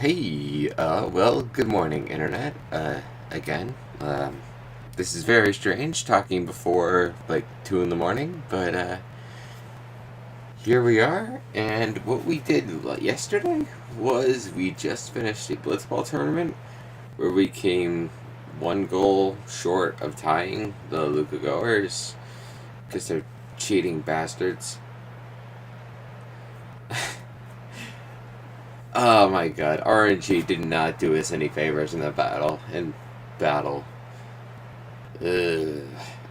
Hey, well, good morning, Internet. Again. This is very strange talking before, like, 2 in the morning, but, here we are, and what we did yesterday was we just finished a Blitzball tournament where we came one goal short of tying the Luca Goers because they're cheating bastards. Oh my god, RNG did not do us any favors in the battle. Ugh.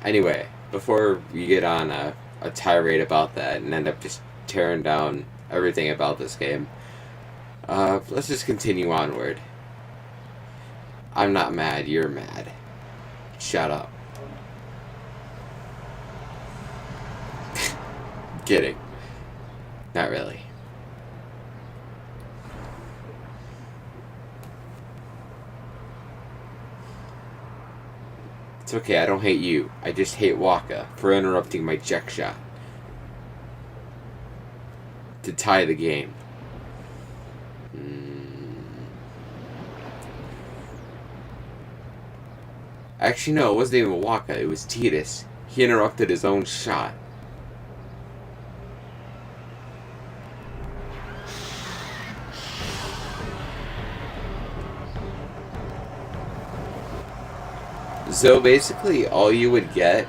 Anyway, before we get on a tirade about that and end up just tearing down everything about this game, let's just continue onward. I'm not mad, you're mad. Shut up. Kidding. Not really. It's okay, I don't hate you. I just hate Waka for interrupting my check shot to tie the game. Actually, no, it wasn't even Waka, it was Titus. He interrupted his own shot. So basically, all you would get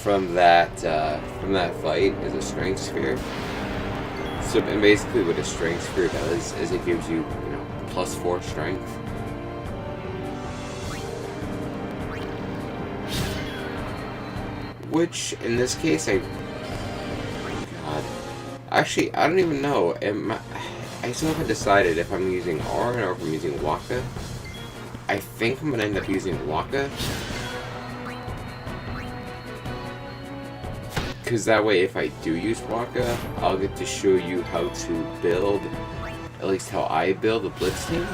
from that fight is a strength sphere. So, and basically, what a strength sphere does is it gives you, +4 strength. Which, in this case, God, actually, I don't even know. I still haven't decided if I'm using Auron or if I'm using Waka. I think I'm gonna end up using Waka. Because that way, if I do use Waka, I'll get to show you how to build, at least how I build a Blitz team.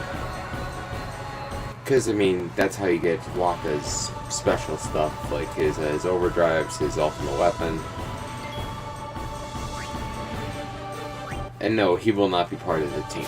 Because, I mean, that's how you get Waka's special stuff, like his overdrives, his ultimate weapon. And no, he will not be part of the team.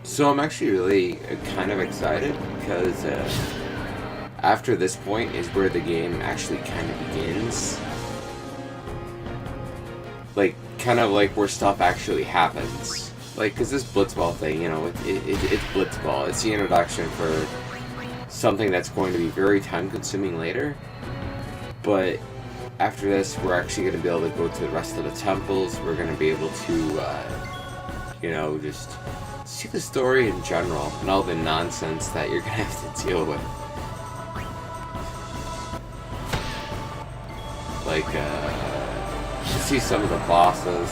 So I'm actually really kind of excited because after this point is where the game actually kind of begins. Like, kind of like where stuff actually happens. Like, because this Blitzball thing, it's Blitzball. It's the introduction for something that's going to be very time-consuming later. But after this, we're actually going to be able to go to the rest of the temples. We're going to be able to, just see the story in general and all the nonsense that you're gonna have to deal with. Like, see some of the bosses.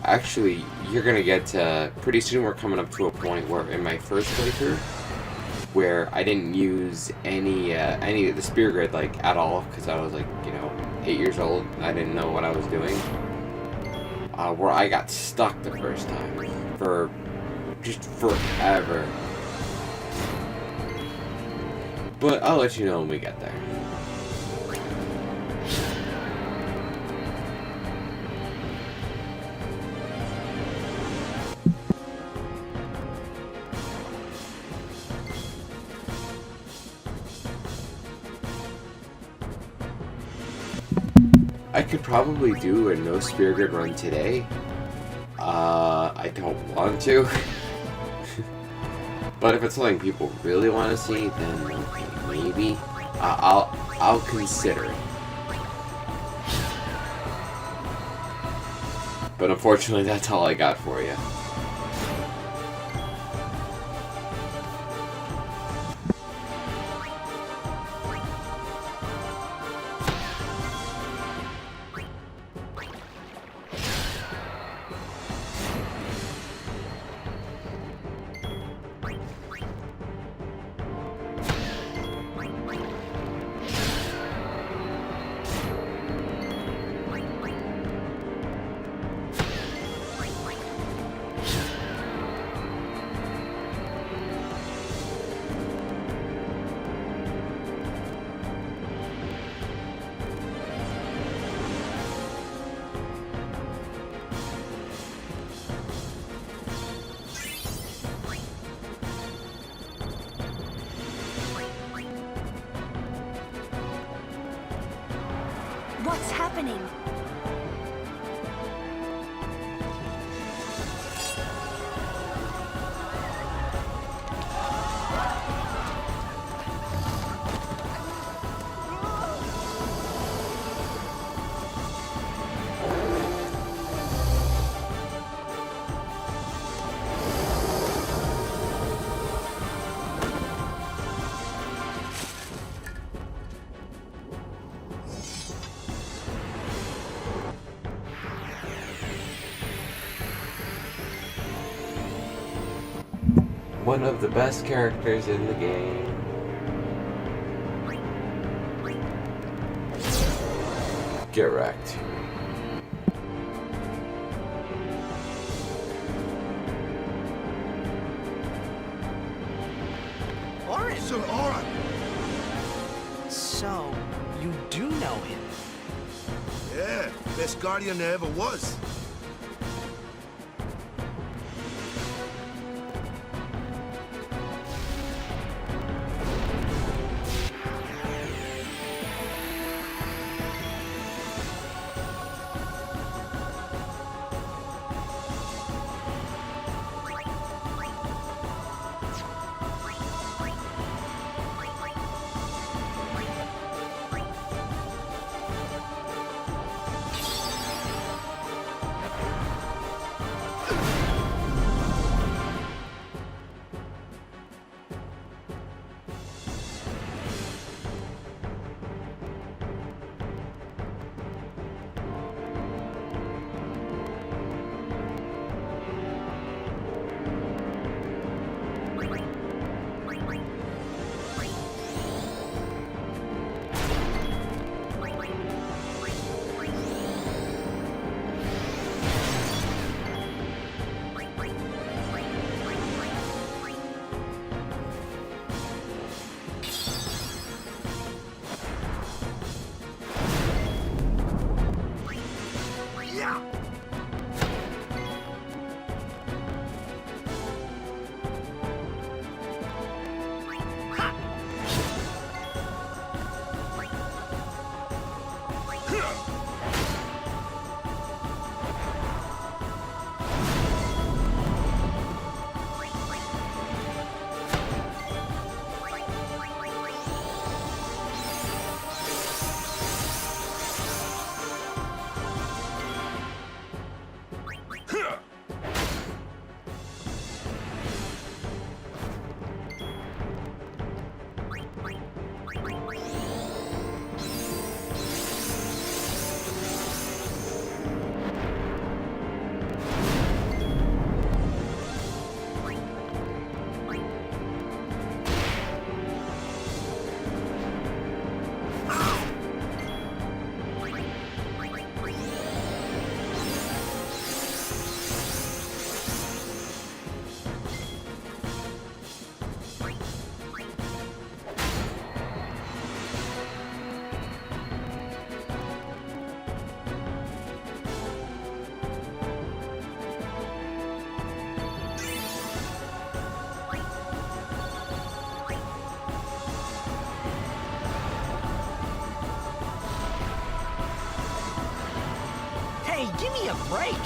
Actually, you're gonna get to, pretty soon we're coming up to a point where in my first playthrough, where I didn't use any of the spear grid, like, at all, because I was, like, 8 years old, and I didn't know what I was doing. Where I got stuck the first time, for just forever. But I'll let you know when we get there. I could probably do a no spear grid run today. I don't want to. But if it's something people really want to see, then okay, maybe. I'll consider it. But unfortunately, that's all I got for you. What's happening? One of the best characters in the game. Get wrecked. Auron! Sir Auron! So, you do know him? Yeah, best guardian there ever was. Hey, give me a break!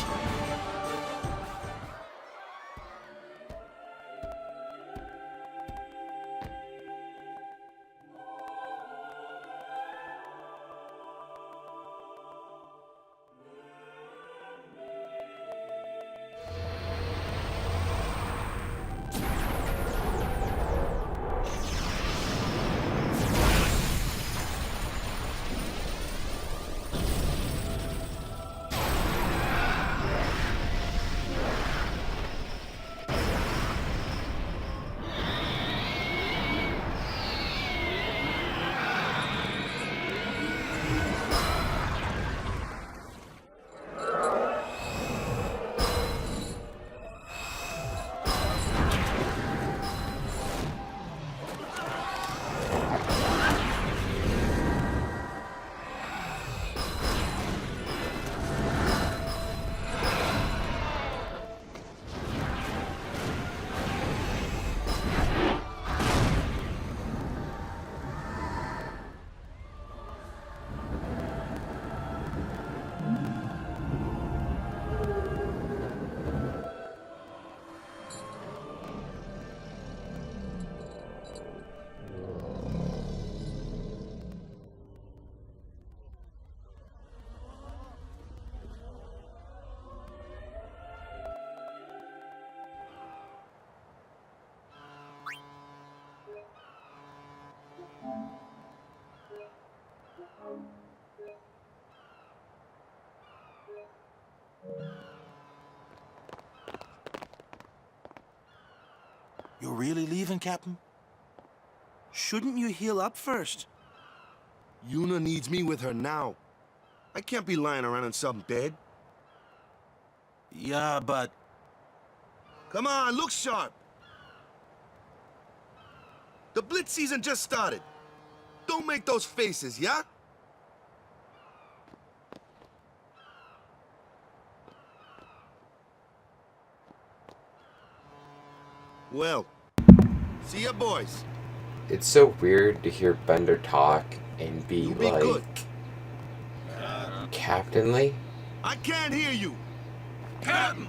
really leaving, Captain? Shouldn't you heal up first? Yuna needs me with her now. I can't be lying around in some bed. Yeah, but... Come on, look sharp. The Blitz season just started. Don't make those faces, yeah? Well, see ya, boys. It's so weird to hear Bender talk and be You be like good. captainly I can't hear you. Captain!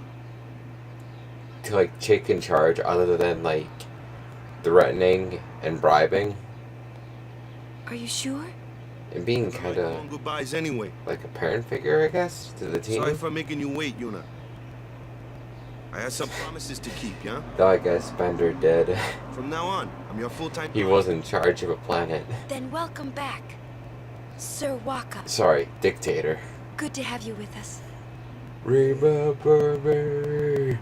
to like take in charge other than like threatening and bribing Are you sure? and being kind Long of goodbyes anyway. like a parent figure, I guess, to the team. Sorry for making you wait, Yuna. I had some promises to keep, yeah? Though I guess Bender did. From now on, I'm your full-time... He was in charge of a planet. Then welcome back, Sir Waka. Sorry, dictator. Good to have you with us. Remember me.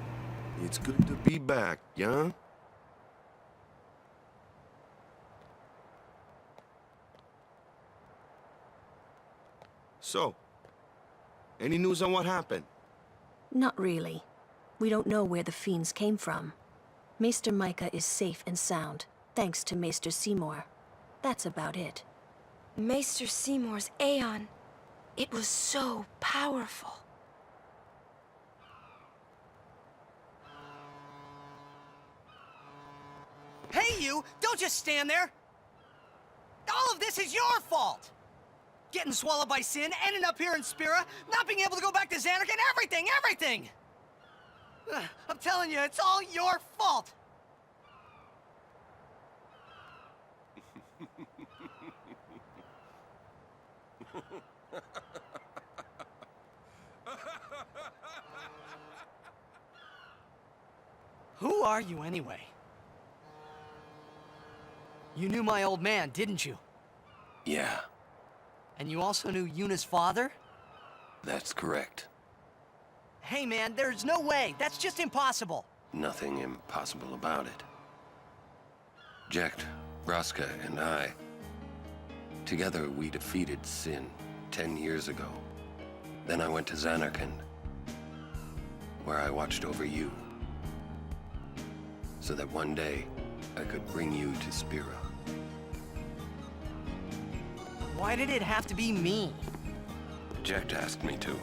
It's good to be back, yeah? So, any news on what happened? Not really. We don't know where the fiends came from. Maester Micah is safe and sound, thanks to Maester Seymour. That's about it. Maester Seymour's Aeon. It was so powerful. Hey, you! Don't just stand there! All of this is your fault! Getting swallowed by Sin, ending up here in Spira, not being able to go back to Xanark, and everything! I'm telling you, it's all your fault! Who are you, anyway? You knew my old man, didn't you? Yeah, And you also knew Yuna's father? that's correct. Hey man, there's no way! That's just impossible! Nothing impossible about it. Jecht, Vraska, and I... Together we defeated Sin 10 years ago. Then I went to Xanarkand, where I watched over you. So that one day, I could bring you to Spira. Why did it have to be me? Jecht asked me to.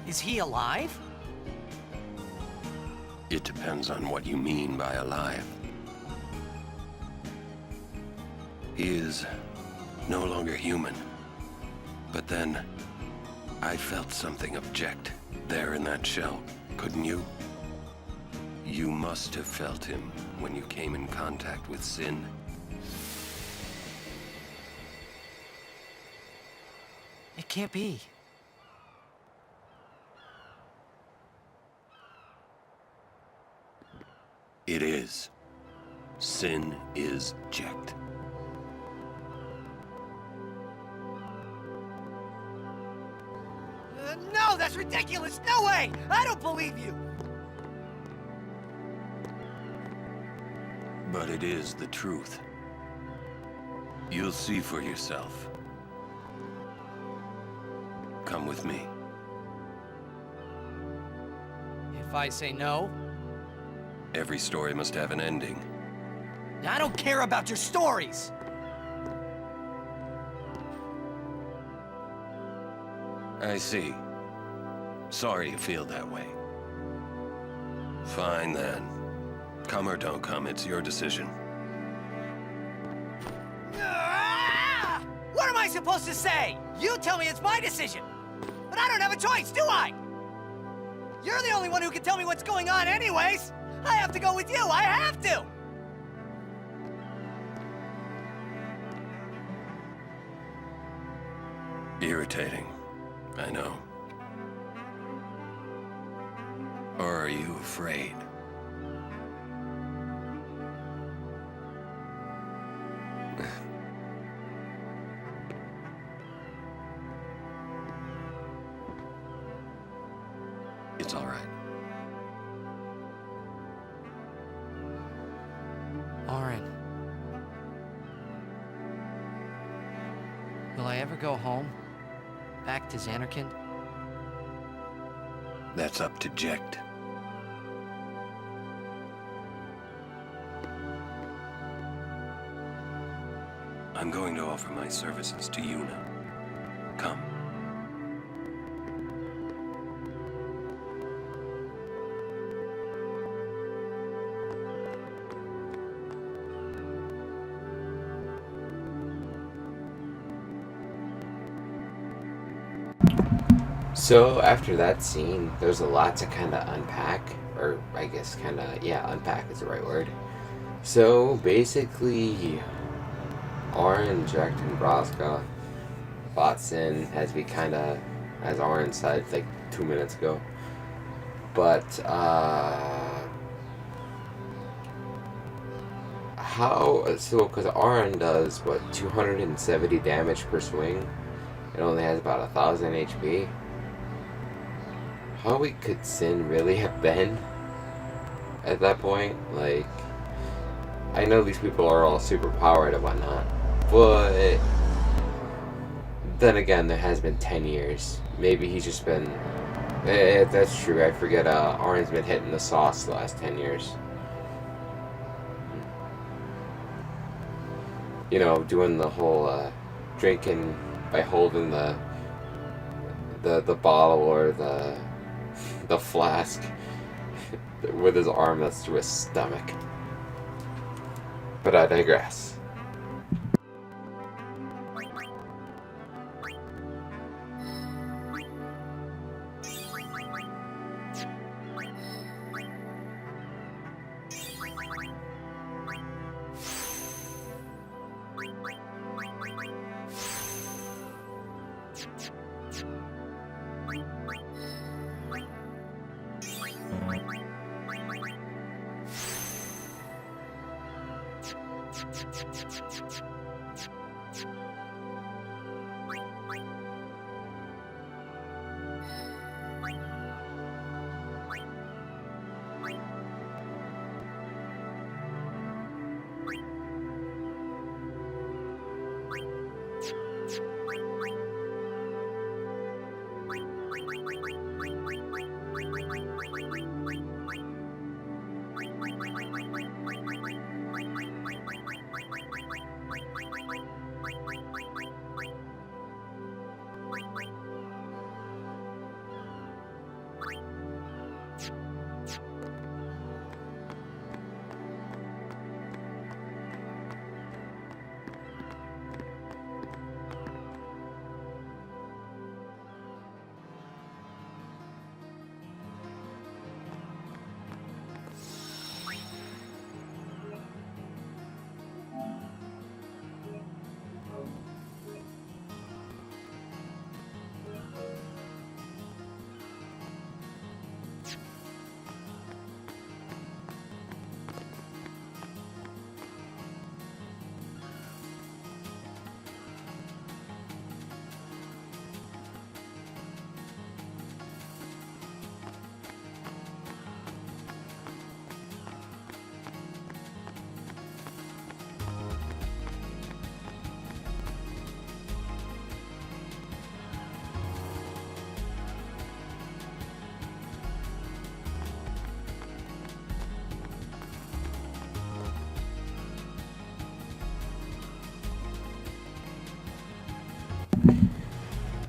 Is he alive? It depends on what you mean by alive. He is no longer human. But then, I felt something of Jecht there in that shell, couldn't you? You must have felt him when you came in contact with Sin. It can't be. It is. Sin is Jecht. No, that's ridiculous! No way! I don't believe you! But it is the truth. You'll see for yourself. Come with me. If I say no, Every story must have an ending. I don't care about your stories! I see. Sorry you feel that way. Fine then. Come or don't come, it's your decision. Ah! What am I supposed to say? You tell me it's my decision! But I don't have a choice, do I? You're the only one who can tell me what's going on anyways! I have to go with you, I have to! Irritating, I know. Or are you afraid? That's all right. Auron. Will I ever go home? Back to Xanarkand? That's up to Jecht. I'm going to offer my services to Yuna. Come. So after that scene, there's a lot to kind of unpack, or I guess kind of, yeah, unpack is the right word. So basically, Auron, Jecht, and Braska fought Sin, as Auron said like 2 minutes ago. But because Auron does what, 270 damage per swing, it only has about 1,000 HP. How weak could Sin really have been at that point? Like, I know these people are all super powered and whatnot, but then again, there has been 10 years. Maybe he's just been. That's true. I forget. Auron's been hitting the sauce the last 10 years. You know, doing the whole drinking by holding the bottle or the flask with his arm that's to his stomach. But I digress.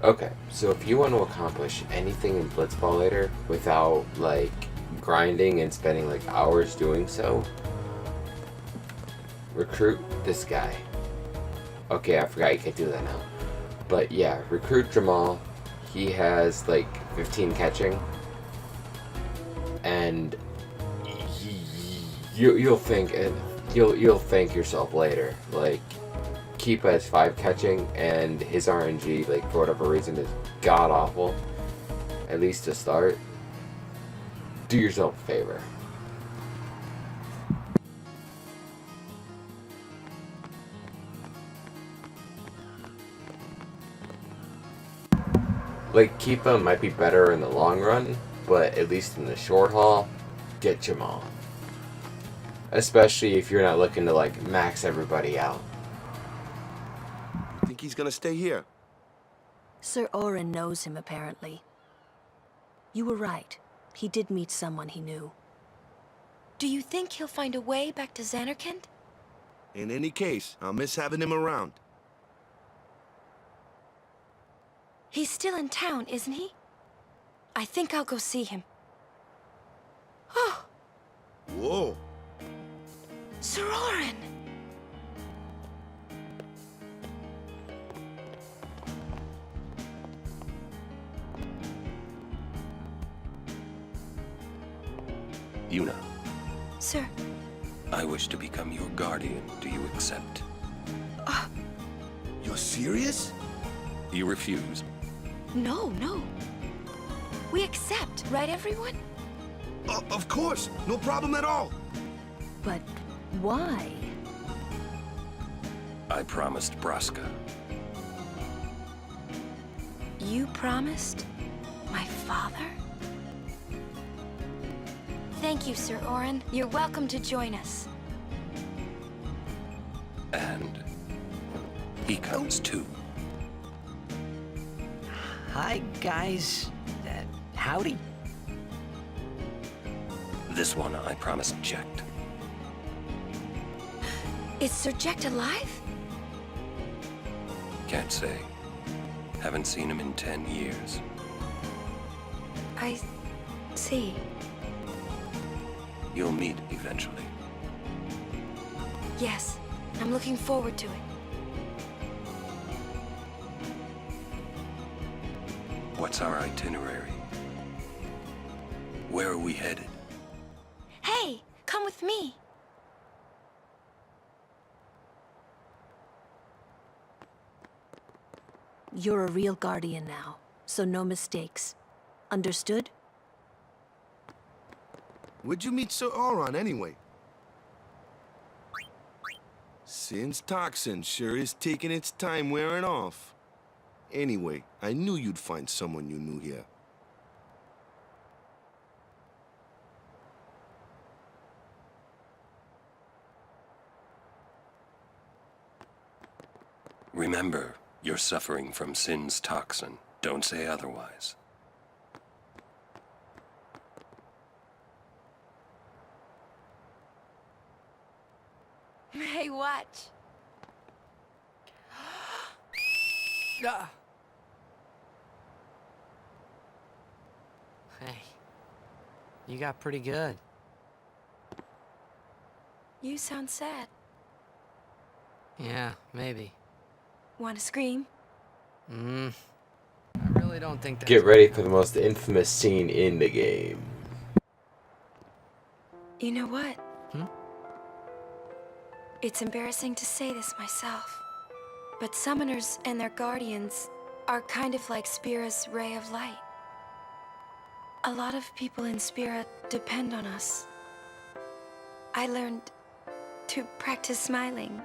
Okay, so if you want to accomplish anything in Blitzball later without, like, grinding and spending, like, hours doing so, recruit this guy. Okay, I forgot you can't do that now. But yeah, recruit Jamal. He has, like, 15 catching. And you'll thank yourself later. Like, Keep has 5 catching, and his RNG, like, for whatever reason, is god awful. At least to start. Do yourself a favor. Like, Keepa might be better in the long run, but at least in the short haul, get Jamal. Especially if you're not looking to like max everybody out. Think he's gonna stay here? Sir Orin knows him, apparently. You were right. He did meet someone he knew. Do you think he'll find a way back to Zanarkand? In any case, I'll miss having him around. He's still in town, isn't he? I think I'll go see him. Oh, Whoa. Sir Orin! Yuna, Sir, I wish to become your guardian. Do you accept? You're serious? You refuse. no. We accept, right everyone? Of course. No problem at all. But why? I promised Braska. You promised? My father? Thank you, Sir Orin. You're welcome to join us. And he comes too. Hi, guys. Howdy. This one I promised Jecht. Is Sir Jecht alive? Can't say. Haven't seen him in 10 years. I see. You'll meet eventually. Yes, I'm looking forward to it. What's our itinerary? Where are we headed? Hey, come with me. You're a real guardian now, so no mistakes. Understood? Where'd you meet Sir Oron anyway? Sin's toxin sure is taking its time wearing off. Anyway, I knew you'd find someone you knew here. Remember, you're suffering from Sin's toxin. Don't say otherwise. Hey, watch. Hey, you got pretty good. You sound sad. Yeah, maybe. Want to scream? I really don't think that's... Get ready for the most infamous scene in the game. You know what? Hmm? It's embarrassing to say this myself, but summoners and their guardians are kind of like Spira's ray of light. A lot of people in Spira depend on us. I learned to practice smiling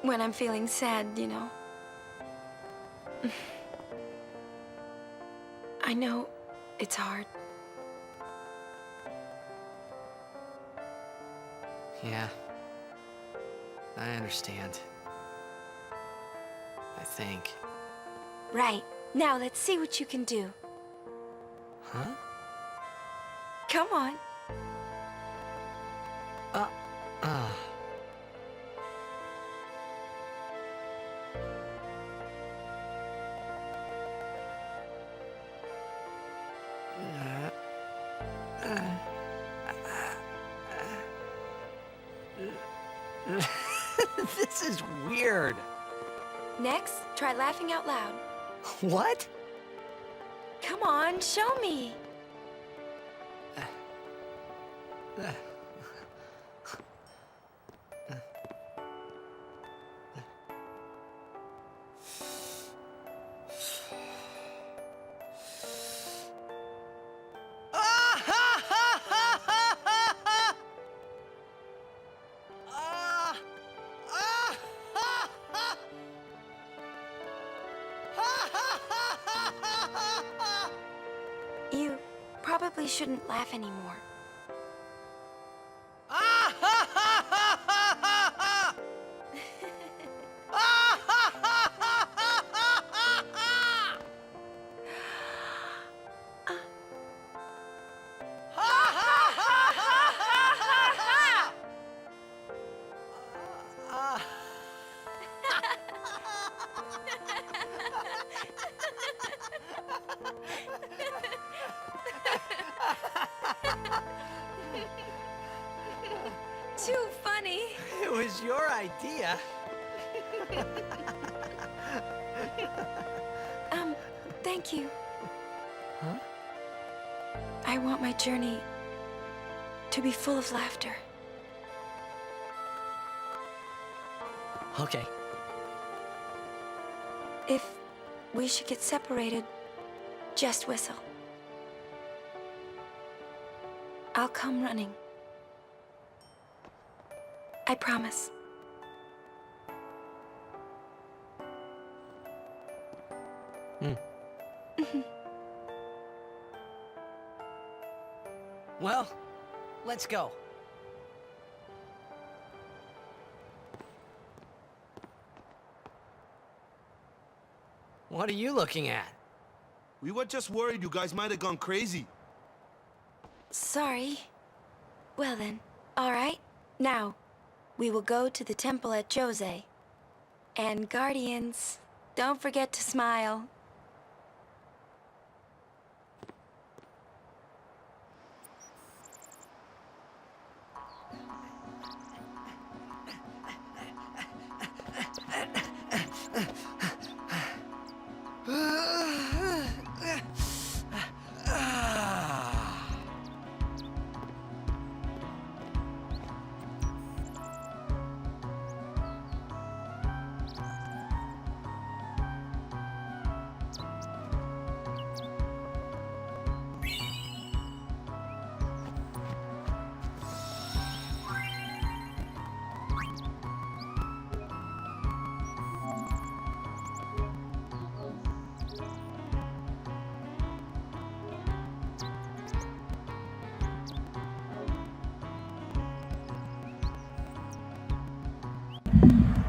when I'm feeling sad, you know. I know it's hard. Yeah. I understand. I think. Right. Now let's see what you can do. Huh? Come on. Ah. This is weird. Next, try laughing out loud. What? Come on, show me. probably shouldn't laugh anymore. Ah ha ha ha ha ha ha! Ah ha ha ha ha ha ha ha! Ha ha ha ha ha ha ha! Too funny. It was your idea. Thank you. Huh? I want my journey to be full of laughter. Okay. If we should get separated, just whistle. I'll come running. I promise. Well, let's go. What are you looking at? We were just worried you guys might have gone crazy. Sorry. Well then, all right. Now, we will go to the temple at Jose. And Guardians, don't forget to smile.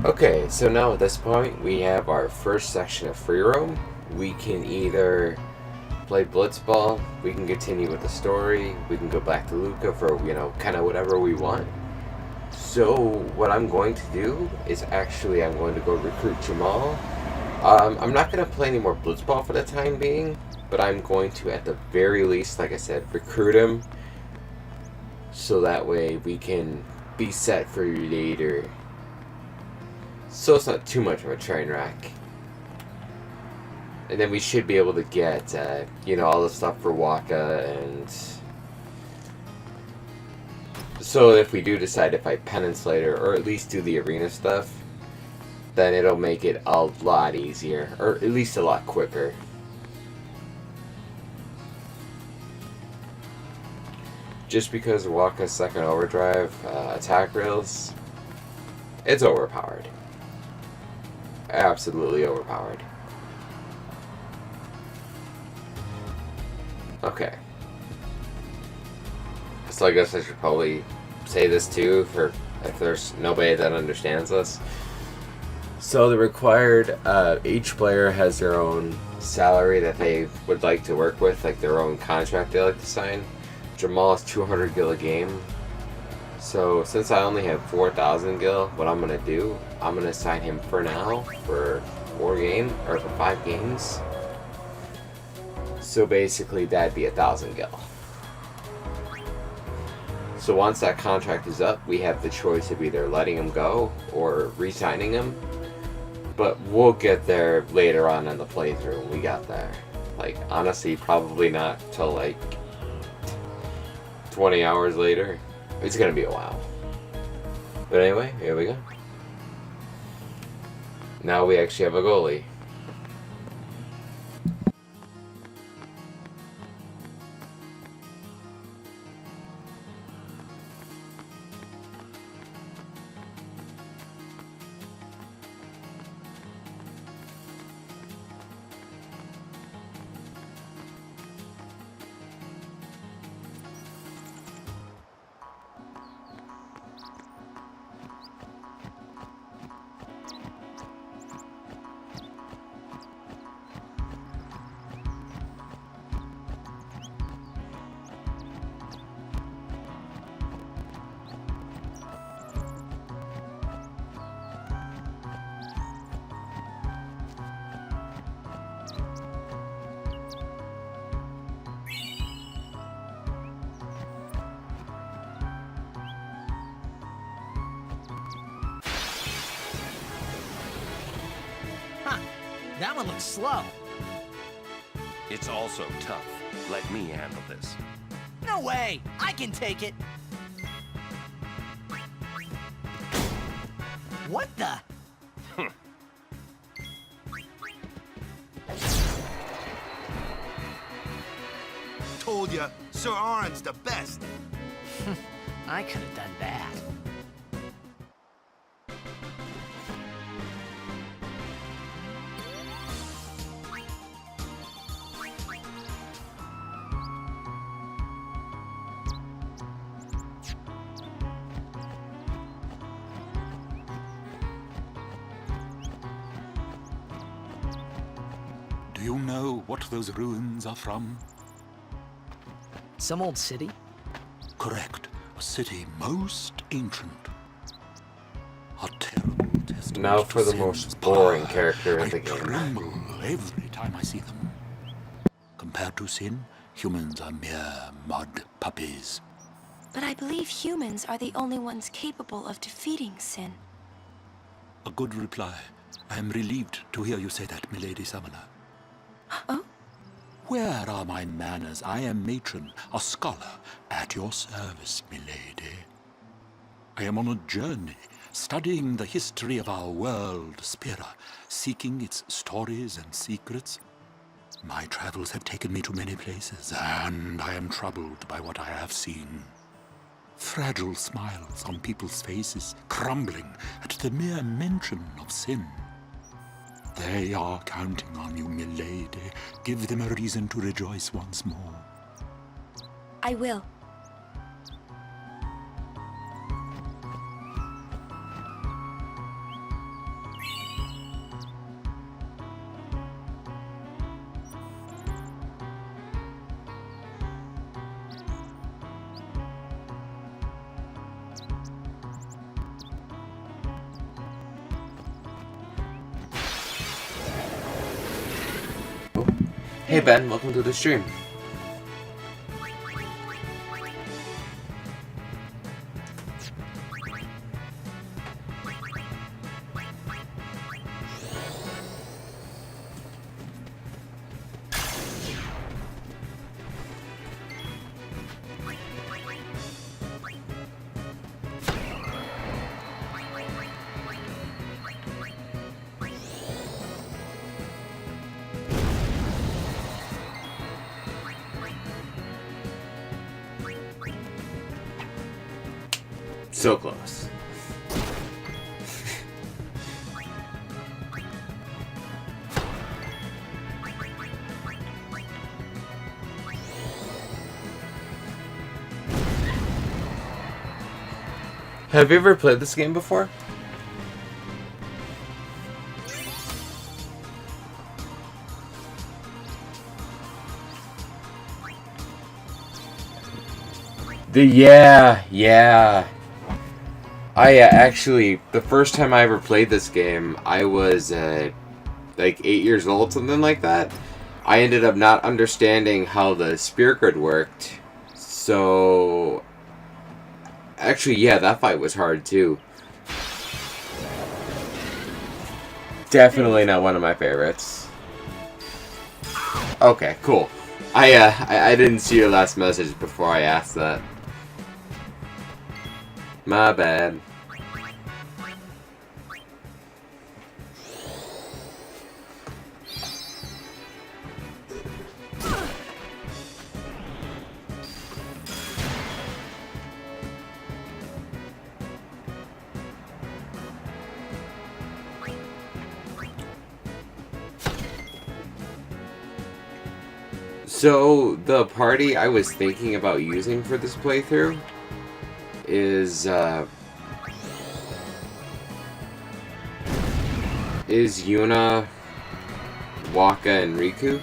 Okay, so now at this point we have our first section of free roam. We can either play Blitzball, we can continue with the story, we can go back to Luca for, kind of whatever we want. So what I'm going to do is actually I'm going to go recruit Jamal. I'm not going to play any more Blitzball for the time being, but I'm going to at the very least, like I said, recruit him so that way we can be set for later. So it's not too much of a train wreck. And then we should be able to get, all the stuff for Waka, and so if we do decide to fight Penance later, or at least do the arena stuff, then it'll make it a lot easier, or at least a lot quicker. Just because of Waka's second overdrive attack rails, it's overpowered. Absolutely overpowered. Okay. So I guess I should probably say this too, for if there's nobody that understands this. So the required, each player has their own salary that they would like to work with, like their own contract they like to sign. Jamal is 200 gil a game. So since I only have 4,000 gil, what I'm gonna do, I'm gonna sign him for now for 5 games. So basically that'd be 1,000 gil. So once that contract is up, we have the choice of either letting him go or re-signing him. But we'll get there later on in the playthrough when we got there. Like, honestly, probably not till like 20 hours later. It's gonna be a while. But anyway, here we go. Now we actually have a goalie. That one looks slow. It's also tough. Let me handle this. No way! I can take it! What the? Told ya, Sir Aron's the best. I could have done that. Do you know what those ruins are from? Some old city? Correct. A city most ancient. A terrible testament Now to for the sin's most boring power. character in I the game. tremble every time I see them. Compared to sin, humans are mere mud puppies. But I believe humans are the only ones capable of defeating sin. A good reply. I am relieved to hear you say that, milady summoner. Oh? Where are my manners? I am matron, a scholar, at your service, milady. I am on a journey, studying the history of our world, Spira, seeking its stories and secrets. My travels have taken me to many places, and I am troubled by what I have seen. Fragile smiles on people's faces, crumbling at the mere mention of sin. They are counting on you, milady. Give them a reason to rejoice once more. I will. Hey Ben, welcome to the stream. So close. Have you ever played this game before? Yeah. I actually, the first time I ever played this game, I was like 8 years old, something like that. I ended up not understanding how the spear grid worked. So, actually, yeah, that fight was hard too. Definitely not one of my favorites. Okay, cool. I didn't see your last message before I asked that. My bad. So, the party I was thinking about using for this playthrough is Yuna, Waka, and Riku.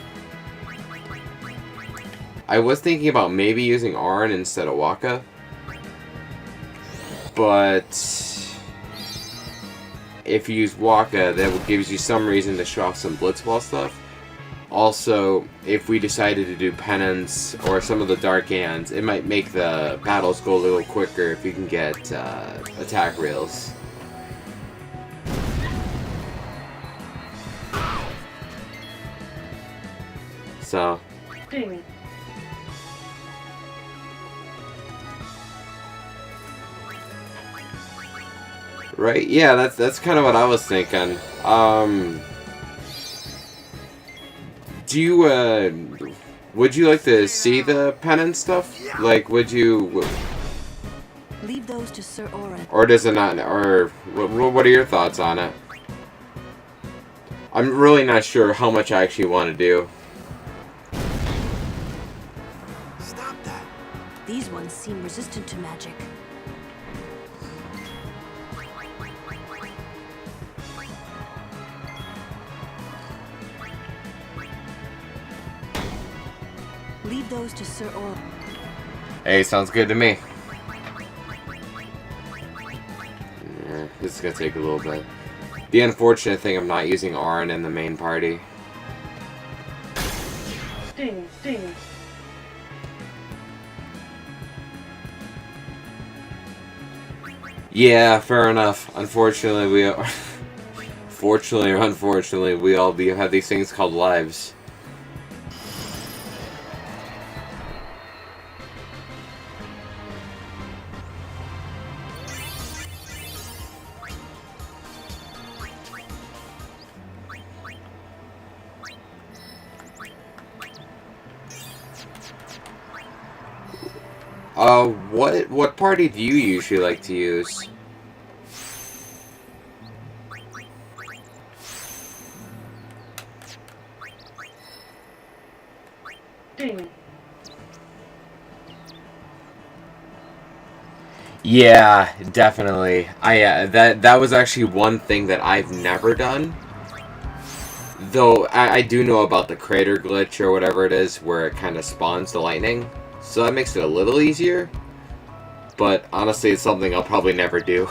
I was thinking about maybe using Auron instead of Waka, but if you use Waka, that gives you some reason to show off some Blitzball stuff. Also, if we decided to do Penance or some of the Dark Hands, it might make the battles go a little quicker if you can get attack rails. So. Right? Yeah, that's kind of what I was thinking. Do you would you like to see the pen and stuff? Like, would you? Leave those to Sir Orin. Or does it not? Or what are your thoughts on it? I'm really not sure how much I actually want to do. Stop that. These ones seem resistant to magic. Leave those to Sir Orin. Hey, sounds good to me. This is gonna take a little bit. The unfortunate thing of not using Auron in the main party. Yeah, fair enough. Unfortunately, fortunately or unfortunately, we all have these things called lives. What party do you usually like to use? Yeah, definitely. That was actually one thing that I've never done. Though I do know about the crater glitch or whatever it is, where it kind of spawns the lightning. So that makes it a little easier. But honestly, it's something I'll probably never do.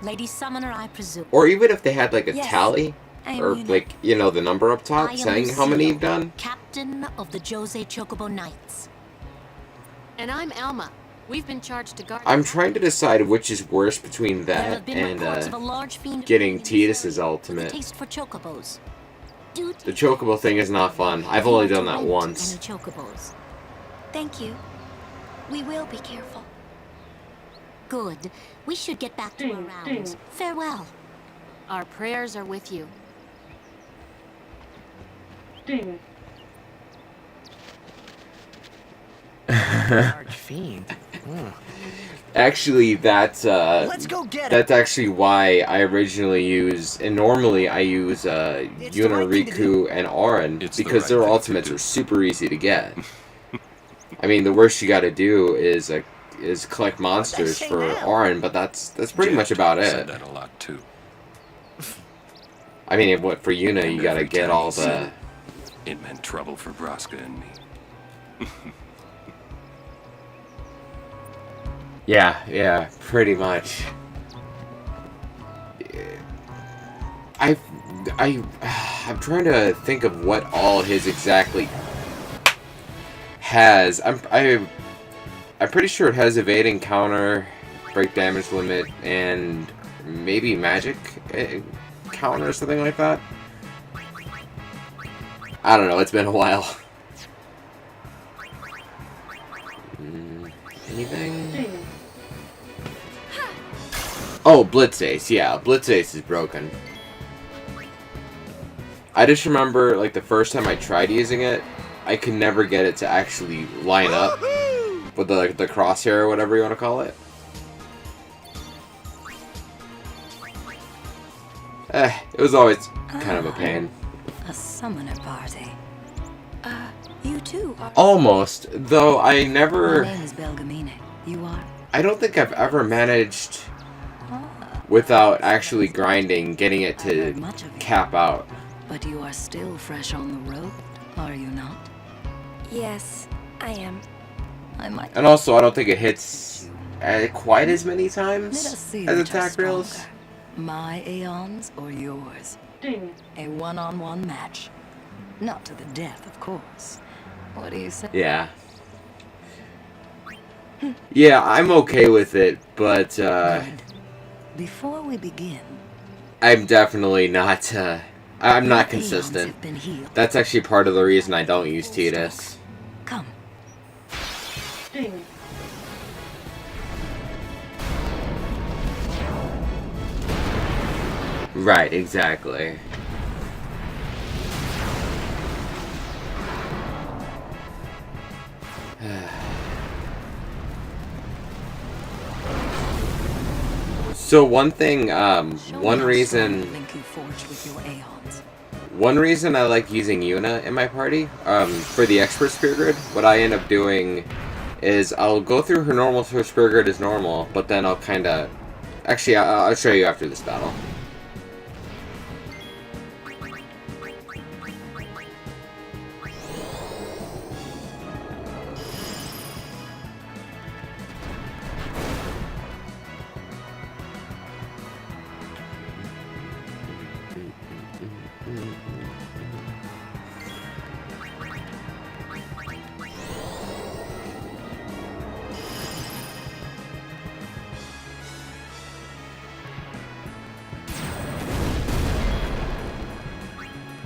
Lady Summoner, I presume. Or even if they had like a Yes, tally, I am or Yuna. like, you know, the number up top I am saying how many Lucille, you've done. Captain of the Jose Chocobo Knights. And I'm Alma. We've been charged to guard. I'm trying to decide which is worse between There that have been reports of a and large fiend getting feeding himself Tidus's with a ultimate. taste for chocobos. The chocobo thing is not fun. I've only done that once. Any chocobos? Thank you. We will be careful. Good. We should get back to our rounds. Farewell. Our prayers are with you. Large fiend. Actually, Let's go get it. that's actually why I originally use, and normally I use It's the right thing to do. Yuna, Riku, and Auron It's the because right their thing to ultimates do. are super easy to get. I mean, the worst you got to do is collect monsters say for now? Auron, but that's pretty much about Said it. that a lot too. I mean, what for Yuna, you And got to every get time all he the. said It meant trouble for Braska and me. Yeah, pretty much. I'm trying to think of what all his exactly has. I'm pretty sure it has evading, counter, break damage limit, and maybe magic counter or something like that. I don't know. It's been a while. Anything? Oh, Blitz Ace. Yeah, Blitz Ace is broken. I just remember, like, the first time I tried using it, I could never get it to actually line up with the crosshair or whatever you want to call it. It was always kind of a pain. A summoner party. You too are. Almost, though I never... My name is Belgamine. You are? I don't think I've ever managed, without actually grinding, getting it I've heard to much of you. cap out. But you are still fresh on the road, are you not? Yes, I am. I might. And also, I don't think it hits quite as many Let times us see as which are attack rails. stronger, my Aeons or yours. A one-on-one match. Not to the death, of course. What do you say? Yeah. Yeah, I'm okay with it, but Good. Before we begin, I'm definitely not, I'm not Your aeons consistent. have been healed. That's actually part of the reason I don't use Tidus. Come. Right, exactly. So one thing, one reason I like using Yuna in my party, for the expert Spear Grid, what I end up doing is I'll go through her normal Spear Grid as normal, but then I'll kinda... Actually, I'll show you after this battle.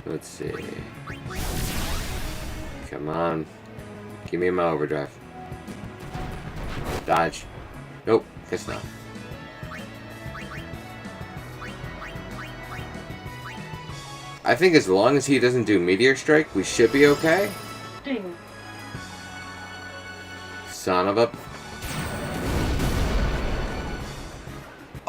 Let's see. Come on. Give me my overdrive. Dodge. Nope, guess not. I think as long as he doesn't do Meteor Strike, we should be okay. Son of a...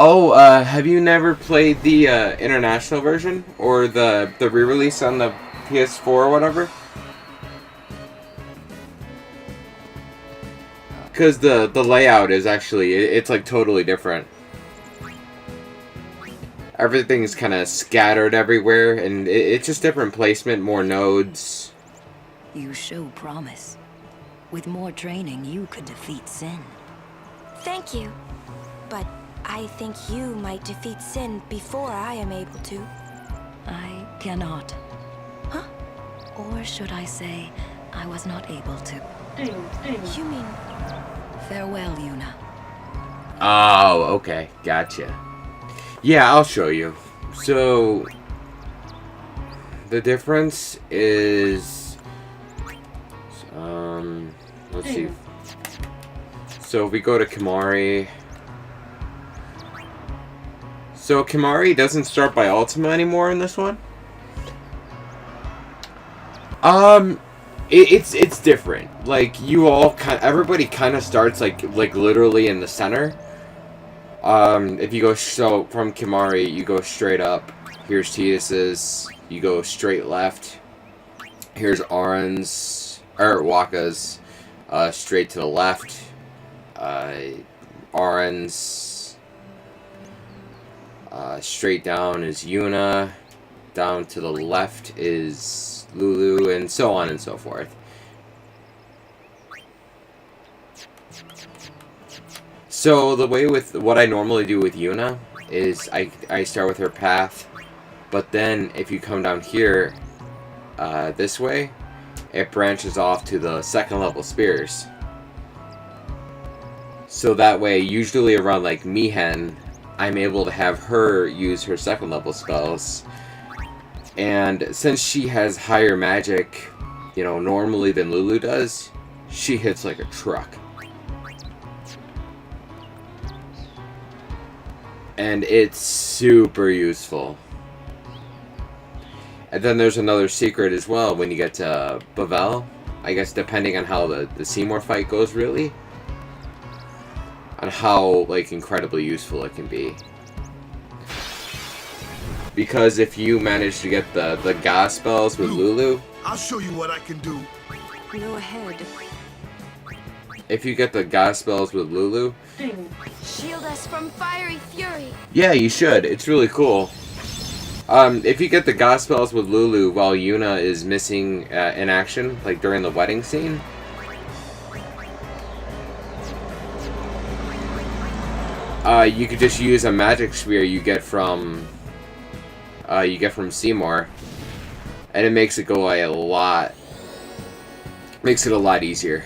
Oh, have you never played the international version? Or the re-release on the PS4 or whatever? Because the layout is actually, it's like totally different. Everything's kind of scattered everywhere, and it's just different placement, more nodes. You show promise. With more training, you could defeat Sin. Thank you. But I think you might defeat Sin before I am able to. I cannot. Huh? Or should I say, I was not able to. You mean... Farewell, Yuna. Oh, okay. Gotcha. Yeah, I'll show you. So, the difference is... let's see. So, if we go to Kimahri... So, Kimahri doesn't start by Ultima anymore in this one? It's different. Like, you all everybody kind of starts like literally in the center. If you go from Kimahri, you go straight up. Here's Tidus's. You go straight left. Here's Auron's or Wakka's. Straight to the left. Auron's. Straight down is Yuna. Down to the left is Lulu, and so on and so forth. So the way with what I normally do with Yuna is I start with her path, but then if you come down here this way, it branches off to the second level spears. So that way, usually around like Mi'ihen, I'm able to have her use her second level spells. And since she has higher magic, you know, normally than Lulu does, she hits like a truck. And it's super useful. And then there's another secret as well when you get to Bevelle. I guess depending on how the Seymour fight goes, really. On how, like, incredibly useful it can be. Because if you manage to get the Ga spells with Lulu... I'll show you what I can do. Go ahead. If you get the Ga spells with Lulu... Shield us from fiery fury. Yeah, you should. It's really cool. If you get the Ga spells with Lulu while Yuna is missing in action, like during the wedding scene... you could just use a magic sphere you get from Seymour, and it makes it go a lot. Makes it a lot easier.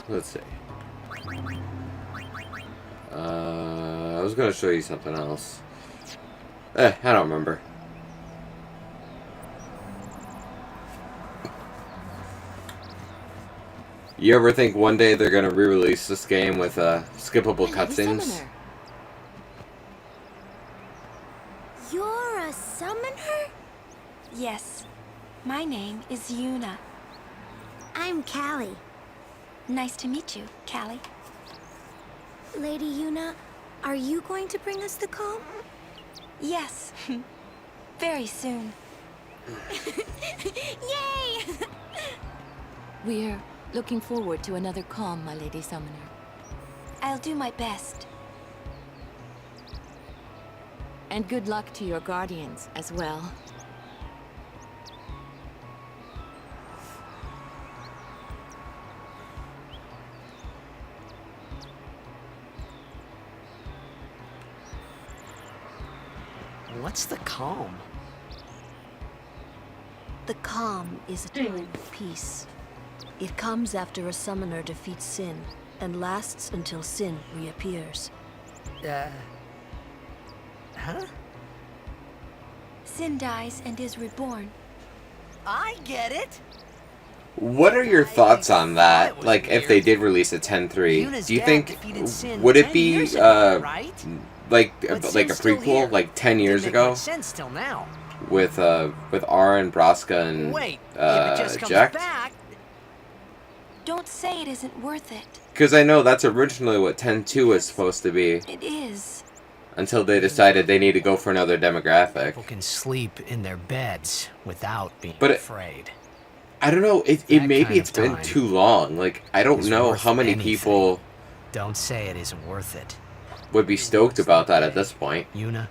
Let's see. I was gonna show you something else. I don't remember. You ever think one day they're gonna re-release this game with skippable cutscenes? You're a summoner? Yes. My name is Yuna. I'm Callie. Nice to meet you, Callie. Lady Yuna, are you going to bring us the calm? Yes. Very soon. Yay! We're looking forward to another calm, my Lady Summoner. I'll do my best. And good luck to your guardians as well. What's the calm? The calm is a time of peace. It comes after a summoner defeats sin, and lasts until sin reappears. Huh? Sin dies and is reborn. I get it. What are your thoughts on that? Like, if they did release a 10-3, Yuna's do you dad think defeated Sin would it 10 be years ago, right? like But a Sin's still prequel, here. like 10 years Didn't make ago, much sense till now. with Aaron, Braska, and Wait, if it just comes Jack? back, Don't say it isn't worth it. Because I know that's originally what 10-2 was supposed to be, It is. until they decided they need to go for another demographic. people can sleep in their beds without being But afraid. I don't know, That maybe kind it's of been time too long. Like, I don't is know worth how many anything. people Don't say it isn't worth it. would be stoked about that at this point. Yuna,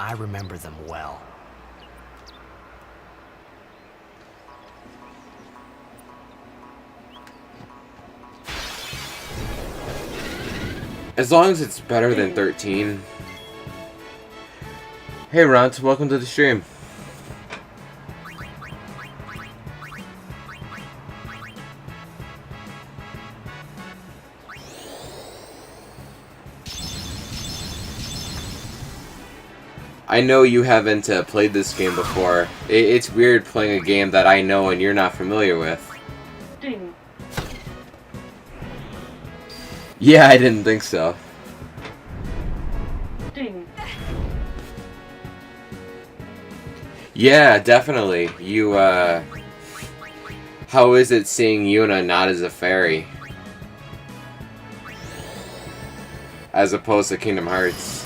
I remember them well. As long as it's better than 13. Hey Ront, welcome to the stream. I know you haven't played this game before. It's weird playing a game that I know and you're not familiar with. Yeah, I didn't think so. Yeah, definitely. You, how is it seeing Yuna not as a fairy? As opposed to Kingdom Hearts.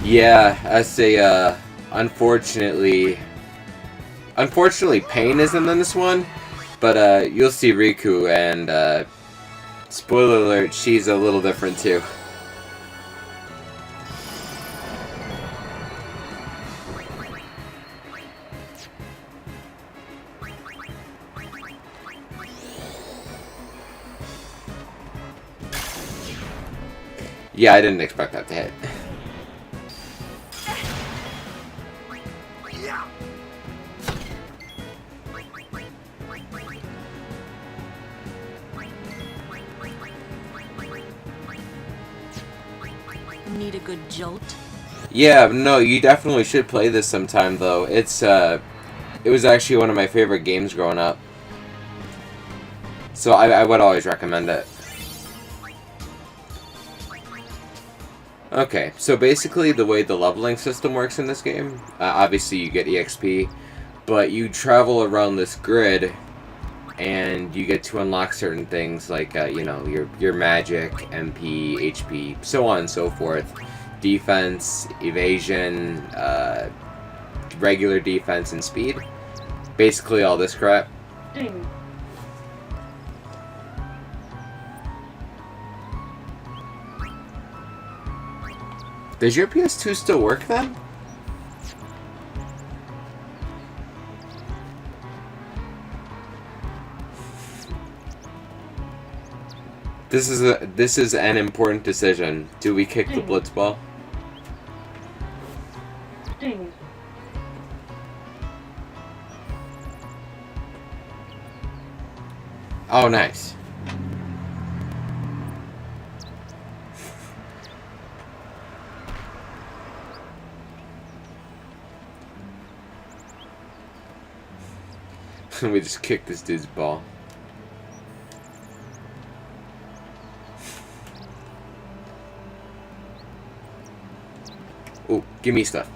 Yeah, I say, unfortunately, Pain isn't in this one, but, you'll see Riku, and, spoiler alert, she's a little different too. Yeah, I didn't expect that to hit. Need a good jolt? Yeah, no, you definitely should play this sometime, though. It was actually one of my favorite games growing up. So I would always recommend it. Okay, so basically the way the leveling system works in this game, obviously you get EXP, but you travel around this grid, and you get to unlock certain things like, you know, your magic, MP, HP, so on and so forth. Defense, evasion, regular defense, and speed. basically all this crap. Does your PS2 still work then? This is an important decision. Do we kick the blitzball? Oh, nice. We just kicked this dude's ball. Oh, give me stuff.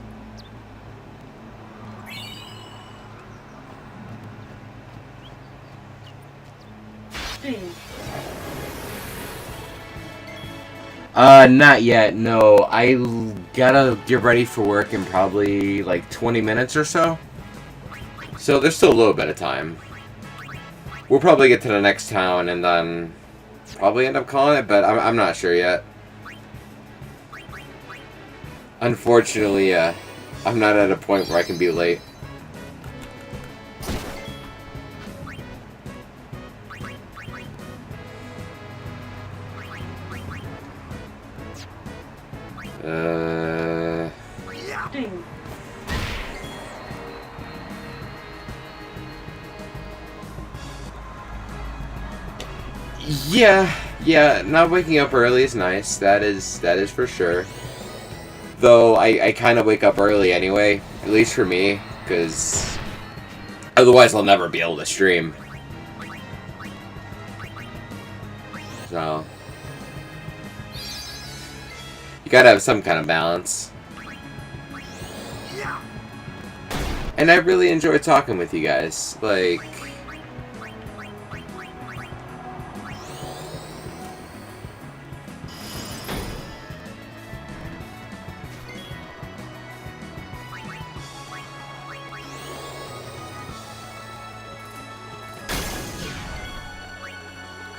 Not yet, no. I gotta get ready for work in probably like 20 minutes or so. So there's still a little bit of time. We'll probably get to the next town and then probably end up calling it, but I'm not sure yet. Unfortunately, I'm not at a point where I can be late. Yeah, not waking up early is nice. That is for sure. Though I kind of wake up early anyway, at least for me, because otherwise I'll never be able to stream. So you gotta have some kind of balance. And I really enjoy talking with you guys. Like,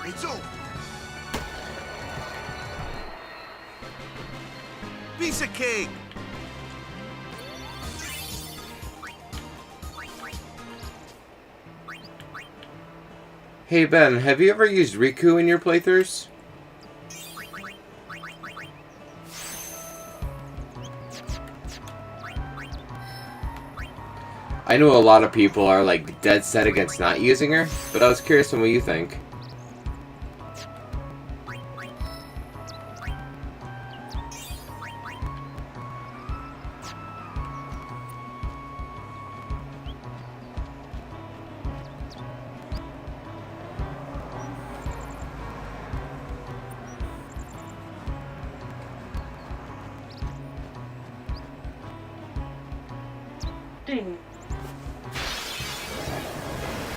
It's over. Piece of cake. hey Ben, have you ever used Riku in your playthroughs? I know a lot of people are like dead set against not using her, but I was curious on what you think.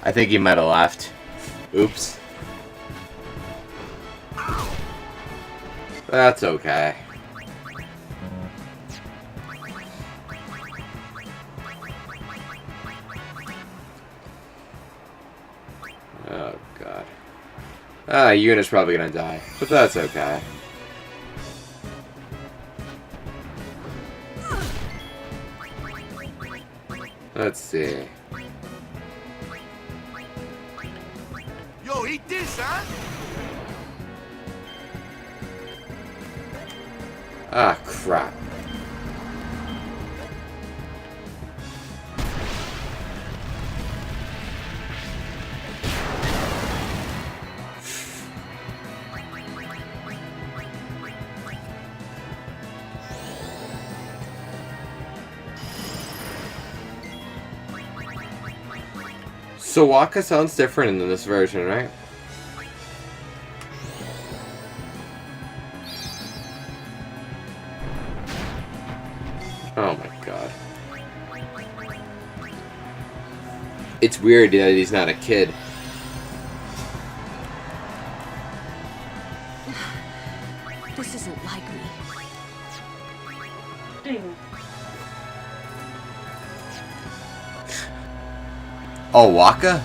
I think he might have laughed. Oops. That's okay. Oh god. Yuna's probably gonna die, but that's okay. Let's see. Yo, eat this, huh? Ah, crap. So Wakka sounds different in this version, right? Oh my god. It's weird that he's not a kid. This isn't like me. Oh, Waka?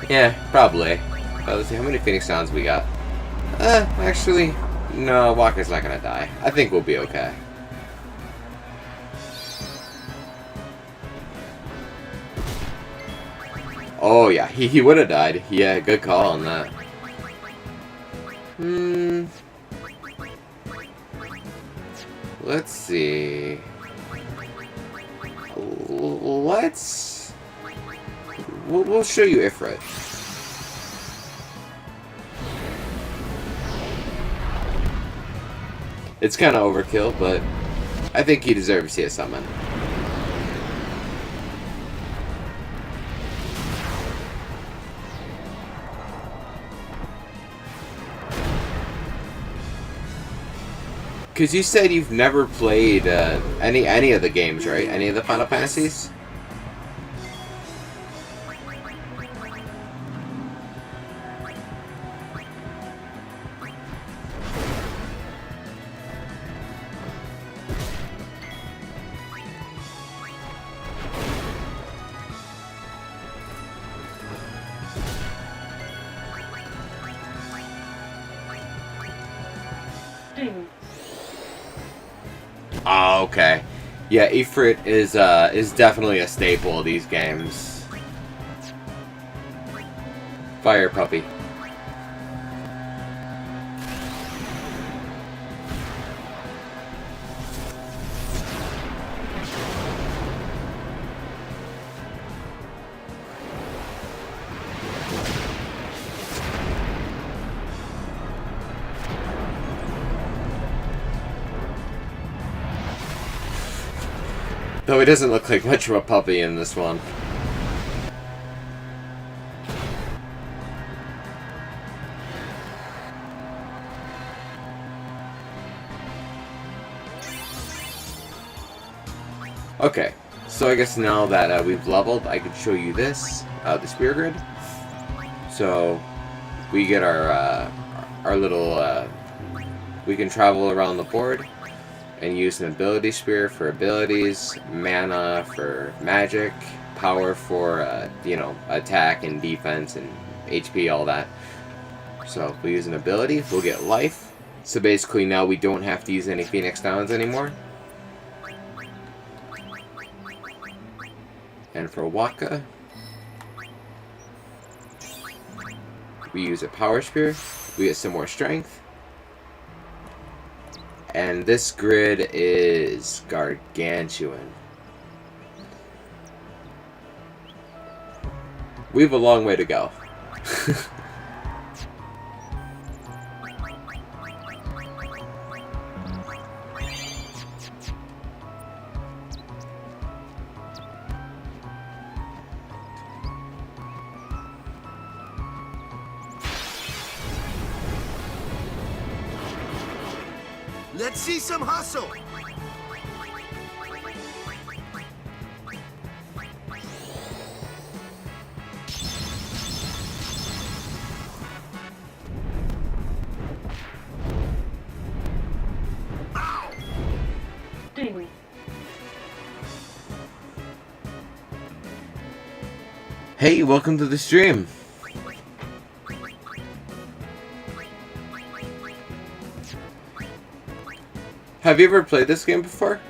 Yeah, probably. Let's see, how many Phoenix Downs we got? Actually, no, Waka's not gonna die. I think we'll be okay. Oh yeah, he would have died. Yeah, good call on that. Let's see. We'll show you Ifrit. It's kind of overkill, but I think he deserves to see a summon. Because you said you've never played any of the games, right? Any of the Final Fantasies? Oh, okay. Yeah, Ifrit is definitely a staple of these games. Fire puppy. Though he doesn't look like much of a puppy in this one. Okay, so I guess now that we've leveled, I can show you this, the spear grid. So we get our little, we can travel around the board and use an ability spear for abilities, mana for magic, power for, you know, attack and defense and HP, all that. So if we use an ability, we'll get life. So basically now we don't have to use any Phoenix Downs anymore. And for Waka, we use a power spear, we get some more strength. And this grid is gargantuan. We have a long way to go. Let's see some hustle. Hey, welcome to the stream. Have you ever played this game before?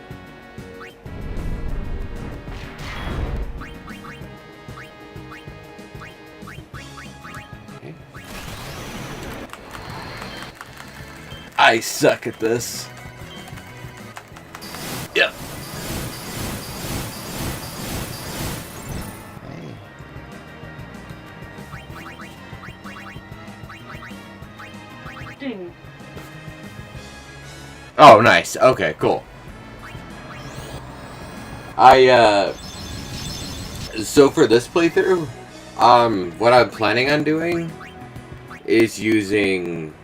Okay. I suck at this. Yep. Oh, nice. Okay, cool. So for this playthrough, what I'm planning on doing is using,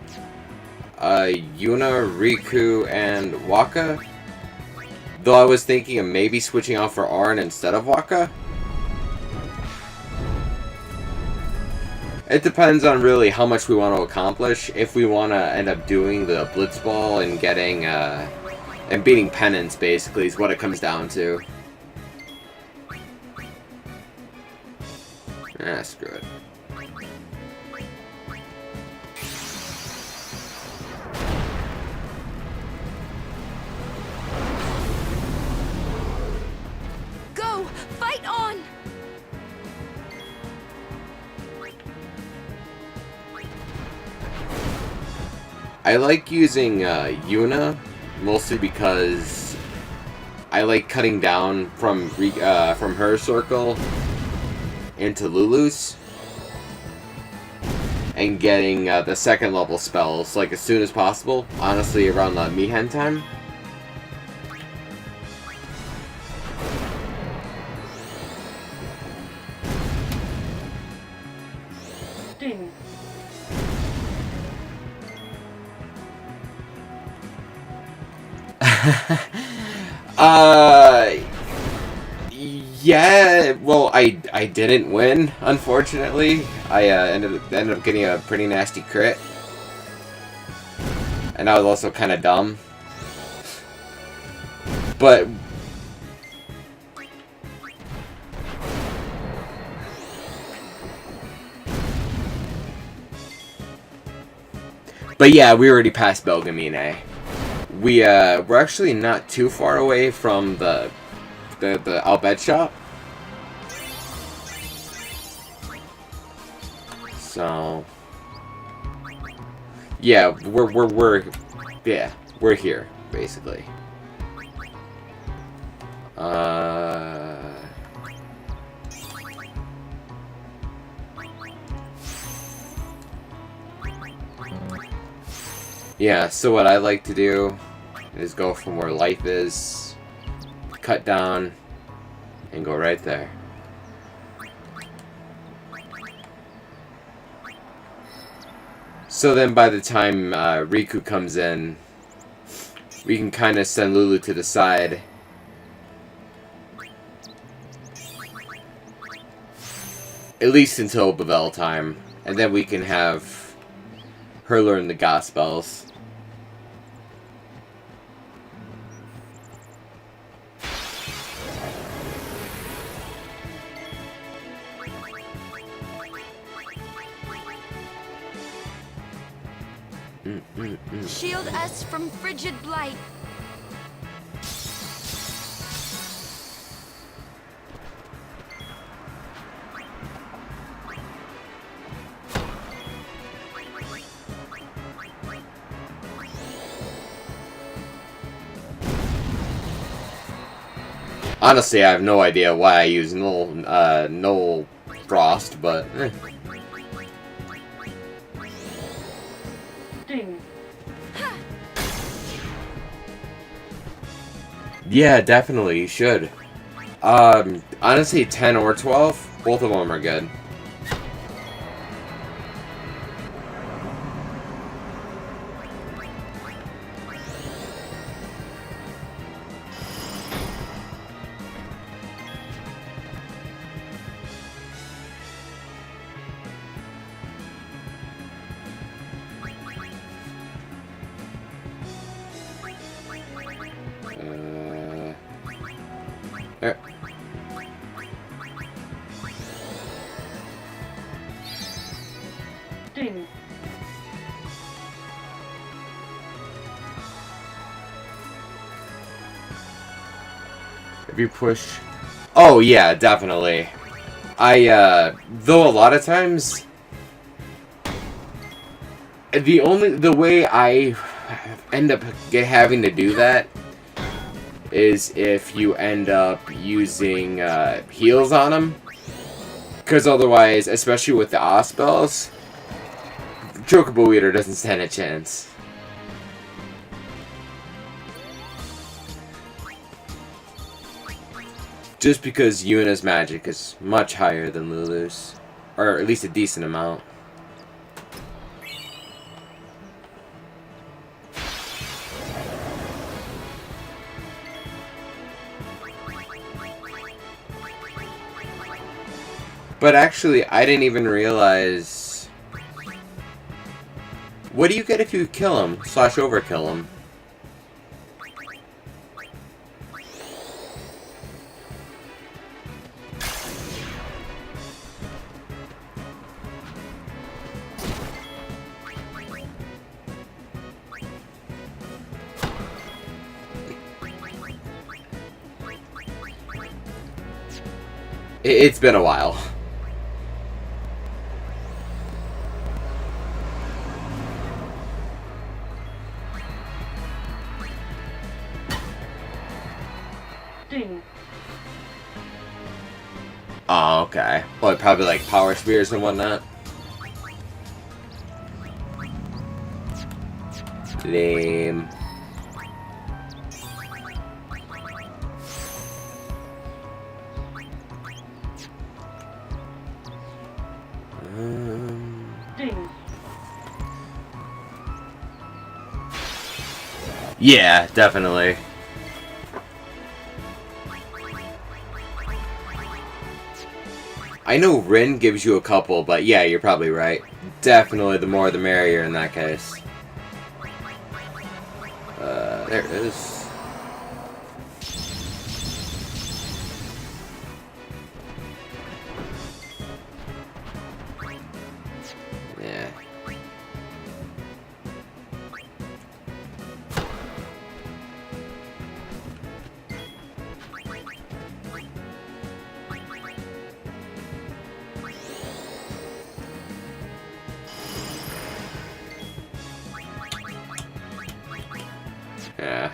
Yuna, Riku, and Waka. Though I was thinking of maybe switching out for Auron instead of Waka. It depends on really how much we want to accomplish. If we want to end up doing the Blitzball and getting, and beating Penance, basically, is what it comes down to. Screw it. Go! Fight on! I like using Yuna, mostly because I like cutting down from her circle into Lulu's and getting the second level spells like as soon as possible. Honestly, around the Mi'ihen time. Yeah, well, I didn't win, unfortunately. I ended up getting a pretty nasty crit. And I was also kind of dumb. But yeah, we already passed Belgemine. We're actually not too far away from the Al Bhed shop. So yeah, we're here basically. Yeah, so what I like to do is go from where life is, cut down, and go right there. So then by the time Riku comes in, we can kind of send Lulu to the side. At least until Bavel time. And then we can have her learn the God spells. Shield us from frigid blight. Honestly, I have no idea why I use Null Frost, but yeah, definitely, you should. Honestly, 10 or 12, both of them are good. If you push... Oh, yeah, definitely. Though a lot of times... The way I end up having to do that is if you end up using heals on them. Because otherwise, especially with the off spells, Chocobo Eater doesn't stand a chance. Just because Yuna's magic is much higher than Lulu's. Or at least a decent amount. But actually, I didn't even realize... What do you get if you kill him? / overkill him? It's been a while. Oh, okay. Well, probably like power spears and whatnot. Lame. Yeah, definitely. I know Rin gives you a couple, but yeah, you're probably right. Definitely the more the merrier in that case. There it is. Yeah. Yeah.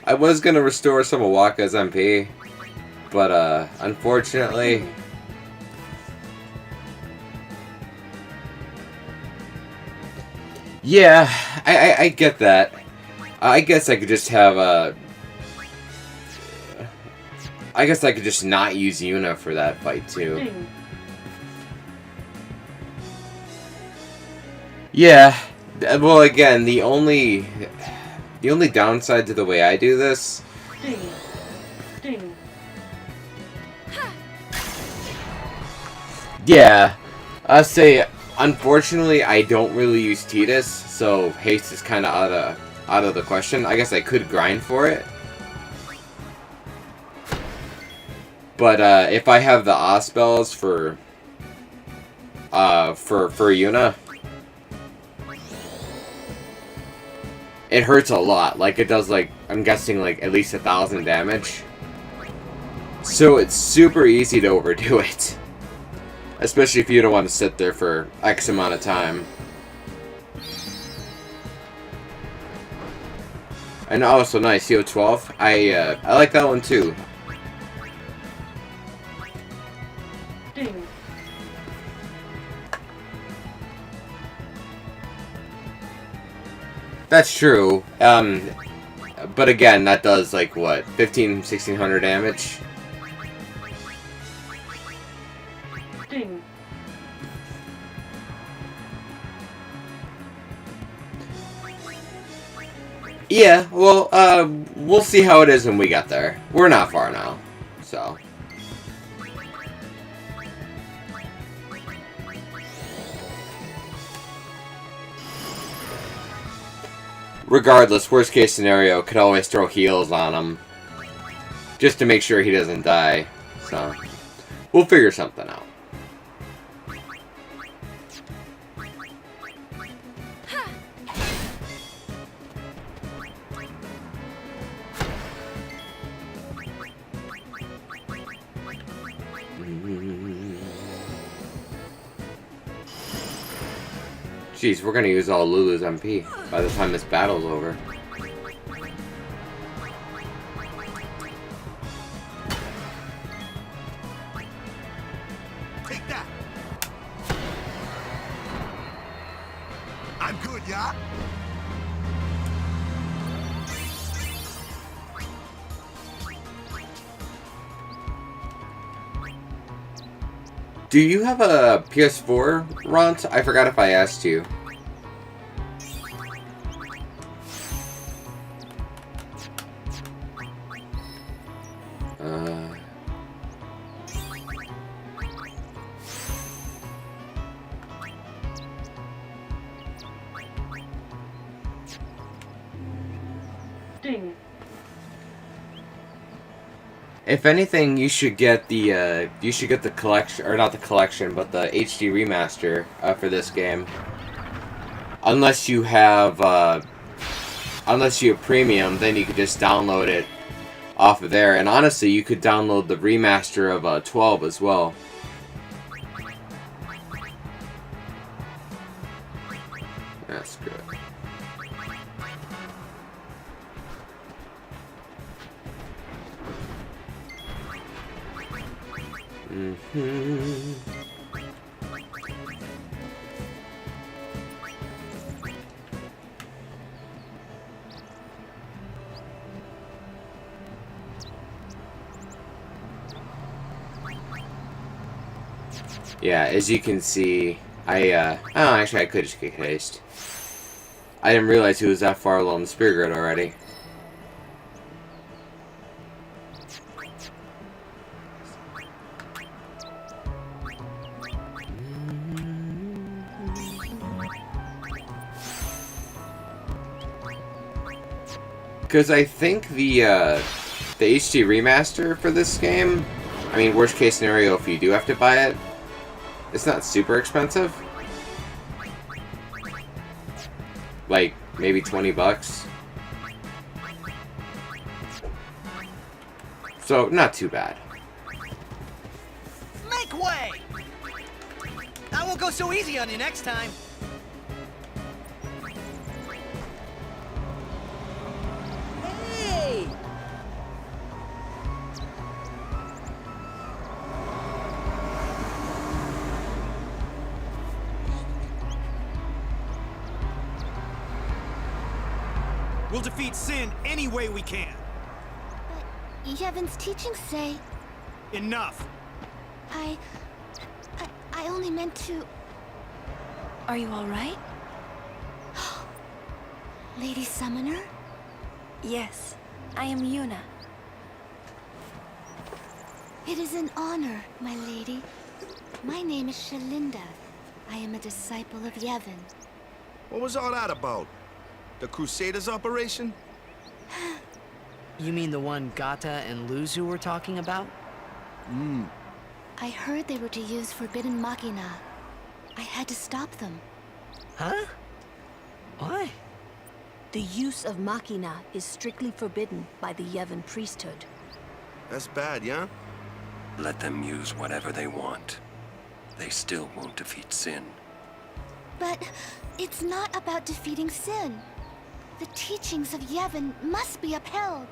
I was gonna restore some of Wakka's MP, but unfortunately... Yeah, I get that. I guess I could just have I guess I could just not use Yuna for that fight too. Yeah. Well, again, the only downside to the way I do this. Yeah, I'll say. Unfortunately, I don't really use Tidus, so haste is kind of out of the question. I guess I could grind for it, but if I have the Ospells for Yuna, it hurts a lot. Like, it does, like, I'm guessing, like, at least 1,000 damage. So it's super easy to overdo it. Especially if you don't want to sit there for X amount of time. And also, nice, CO12. I like that one too. That's true. But again, that does like what, 1,500–1,600 damage. Yeah, well, we'll see how it is when we get there. We're not far now, so. Regardless, worst case scenario, could always throw heals on him. Just to make sure he doesn't die, so. We'll figure something out. Jeez, we're gonna use all Lulu's MP by the time this battle's over. Take that. I'm good, yeah? Do you have a PS4, Ront? I forgot if I asked you. If anything, you should get the collection, or not the collection, but the HD remaster for this game. Unless you have premium, then you could just download it off of there. And honestly, you could download the remaster of 12 as well. That's good. Yeah, as you can see, oh, actually, I could just get haste. I didn't realize he was that far along the spear grid already. Because I think the HD remaster for this game, I mean, worst case scenario, if you do have to buy it, it's not super expensive. Like, maybe 20 bucks. So, not too bad. Make way! I won't go so easy on you next time. Hey! We'll defeat Sin any way we can. But Yevon's teachings say... Enough. I only meant to... Are you all right? Lady Summoner? Yes, I am Yuna. It is an honor, my lady. My name is Shalinda. I am a disciple of Yevon. What was all that about? The Crusaders operation? You mean the one Gata and Luzu were talking about? I heard they were to use Forbidden Machina. I had to stop them. Huh? Why? The use of Machina is strictly forbidden by the Yevon priesthood. That's bad, yeah? Let them use whatever they want. They still won't defeat Sin. But it's not about defeating Sin. The teachings of Yevon must be upheld.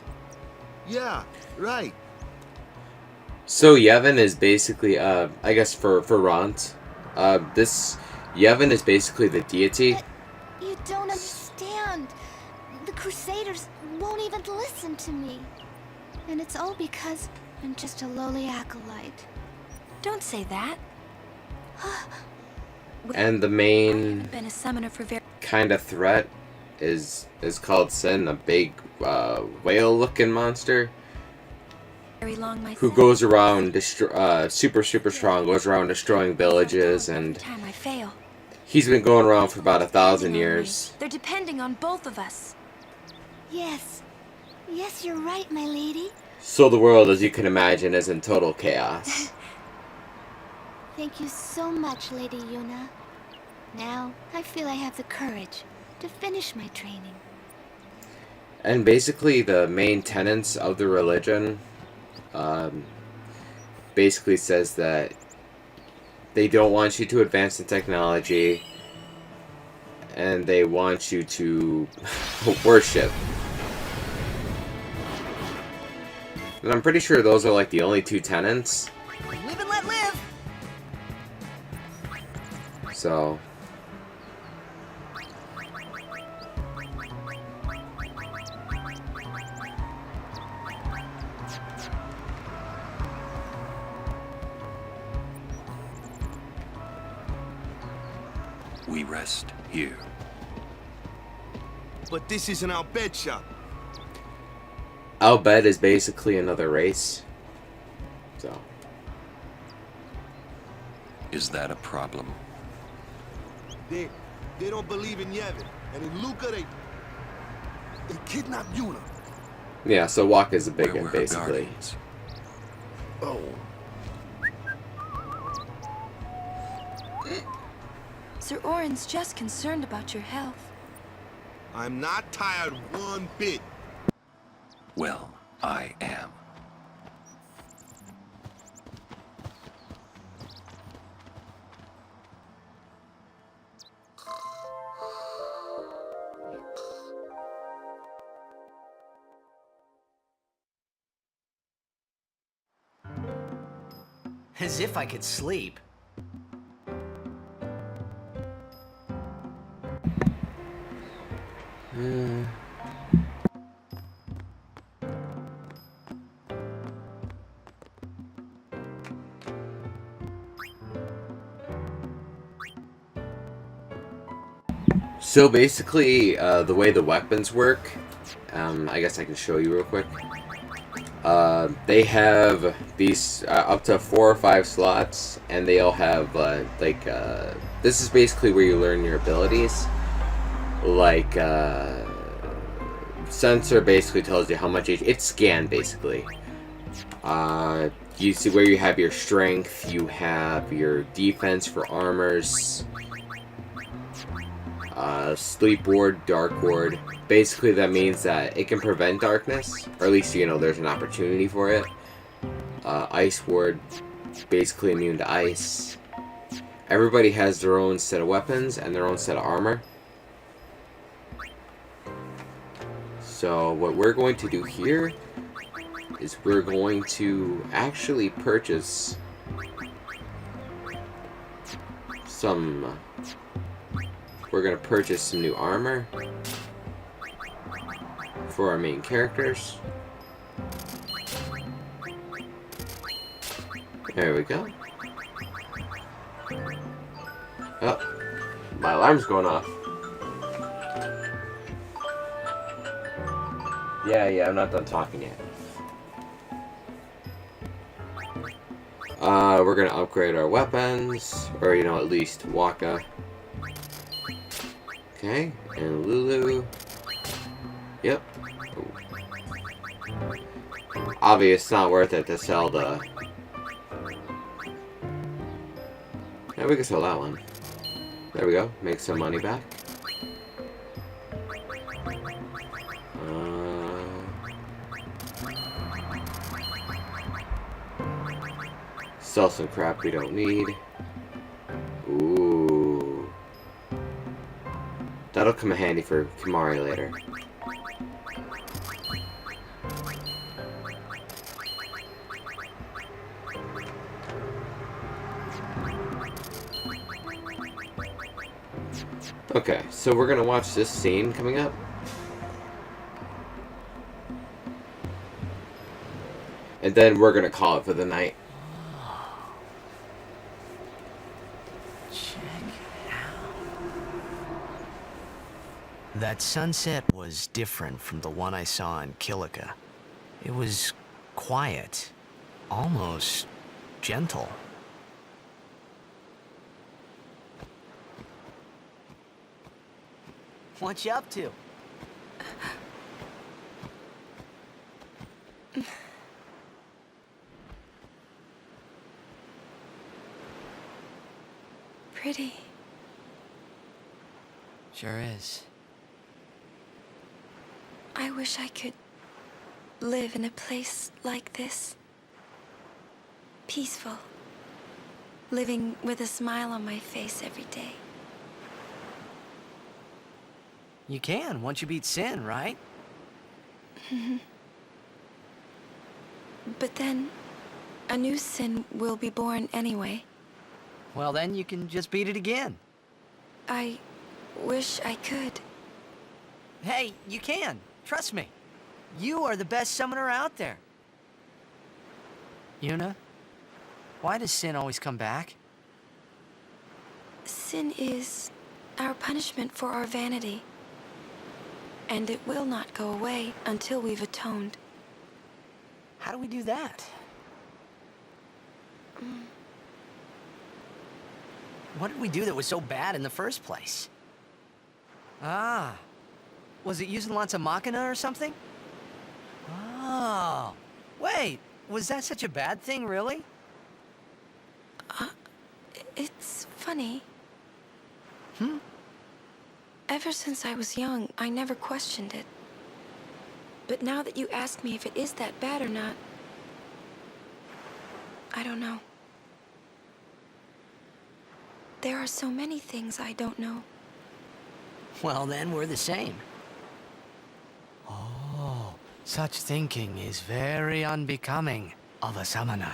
Yeah, right. So Yevon is basically, I guess for Ront, this Yevon is basically the deity. But you don't understand. The Crusaders won't even listen to me. And it's all because I'm just a lowly acolyte. Don't say that. And the I've main been a summoner for very kind of threat is called Sin, a big whale-looking monster long myself. who goes around super strong, goes around destroying villages, Every and time I fail. he's been going around for about 1,000 Depending on me. years. They're depending on both of us. Yes. Yes, you're right, my lady. So the world, as you can imagine, is in total chaos. Thank you so much, Lady Yuna. Now, I feel I have the courage to finish my training. And basically, the main tenets of the religion basically says that they don't want you to advance in technology, and they want you to worship. And I'm pretty sure those are like the only two tenets. Live and let live! So We rest here. But this isn't our bed shop. Al Bhed is basically another race. So Is that a problem? They don't believe in Yevon. And in Luca, they kidnapped Yuna. yeah, so Waka is a big Where one, were her basically. guardians? Oh. Sir Orin's just concerned about your health. I'm not tired one bit. Well, I am. As if I could sleep. So basically, the way the weapons work, I guess I can show you real quick. They have these up to 4 or 5 slots, and they all have this is basically where you learn your abilities. Like sensor basically tells you how much it's scanned basically. You see where you have your strength, you have your defense for armors. Sleep ward, dark ward. Basically that means that it can prevent darkness, or at least, you know, there's an opportunity for it. Ice ward, basically immune to ice. Everybody has their own set of weapons and their own set of armor. So what we're going to do here is we're going to actually purchase some... We're going to purchase some new armor for our main characters. There we go. Oh, my alarm's going off. Yeah, I'm not done talking yet. We're going to upgrade our weapons, or, you know, at least Waka. Okay, and Lulu. Yep. Obviously, it's not worth it to sell the... Yeah, we can sell that one. There we go. Make some money back. Sell some crap we don't need. Ooh. That'll come in handy for Kimahri later. Okay, so we're gonna watch this scene coming up. And then we're gonna call it for the night. That sunset was different from the one I saw in Kilika. It was quiet, almost gentle. What you up to? Pretty. Sure is. I wish I could live in a place like this. Peaceful. Living with a smile on my face every day. You can, once you beat Sin, right? But then, a new Sin will be born anyway. Well, then you can just beat it again. I wish I could. Hey, you can. Trust me. You are the best summoner out there. Yuna, why does Sin always come back? Sin is our punishment for our vanity. And it will not go away until we've atoned. How do we do that? What did we do that was so bad in the first place? Ah. Was it using lots of Machina or something? Oh. Wait, was that such a bad thing, really? It's funny. Ever since I was young, I never questioned it. But now that you ask me if it is that bad or not, I don't know. There are so many things I don't know. Well, then we're the same. Oh, such thinking is very unbecoming of a summoner.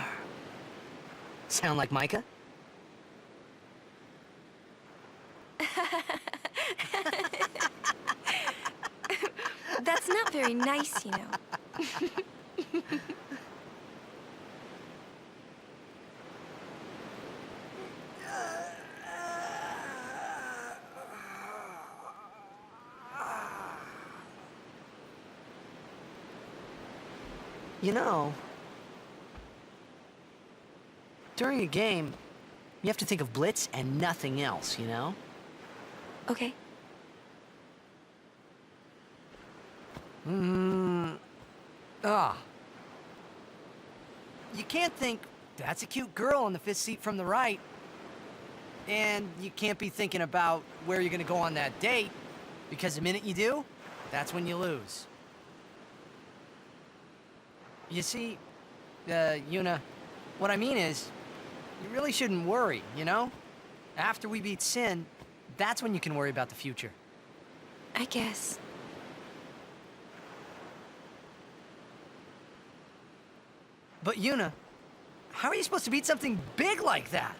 Sound like Micah? That's not very nice, you know. You know, during a game, you have to think of Blitz and nothing else, you know? Okay. You can't think, that's a cute girl in the fifth seat from the right. And you can't be thinking about where you're gonna go on that date, because the minute you do, that's when you lose. You see, Yuna, what I mean is, you really shouldn't worry, you know? After we beat Sin, that's when you can worry about the future. I guess. But Yuna, how are you supposed to beat something big like that?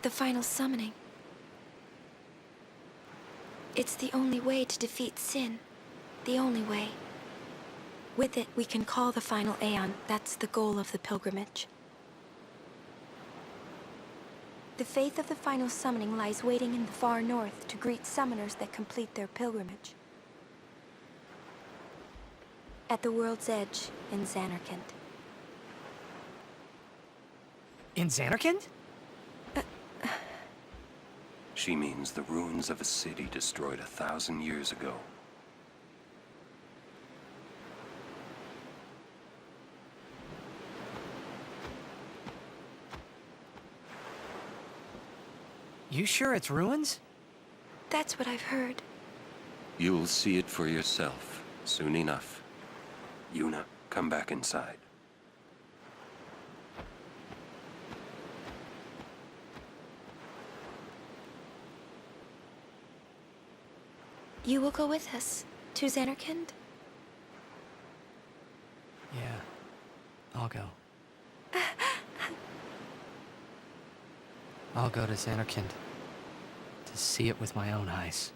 The final summoning. It's the only way to defeat Sin. The only way. With it, we can call the final Aeon. That's the goal of the pilgrimage. The faith of the final summoning lies waiting in the far north to greet summoners that complete their pilgrimage. At the world's edge in Xanarkand. In Xanarkand? She means the ruins of a city destroyed 1,000 years ago. You sure it's ruins? That's what I've heard. You'll see it for yourself soon enough. Yuna, come back inside. You will go with us to Xanarkand? Yeah, I'll go. I'll go to Xanarkand to see it with my own eyes.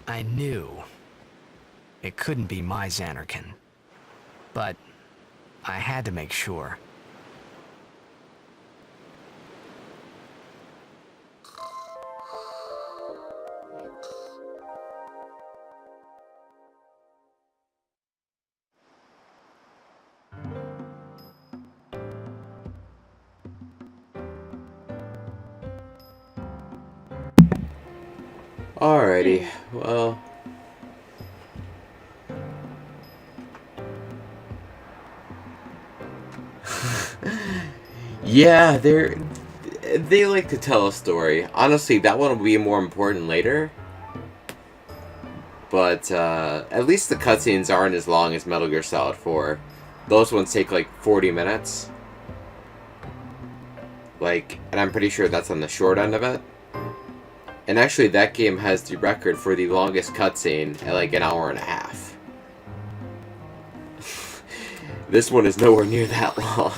I knew it couldn't be my Xanarkand, but I had to make sure. Alrighty, well... yeah, they like to tell a story. Honestly, that one will be more important later. But, at least the cutscenes aren't as long as Metal Gear Solid 4. Those ones take like 40 minutes. Like, and I'm pretty sure that's on the short end of it. And actually, that game has the record for the longest cutscene at like an hour and a half. This one is nowhere near that long.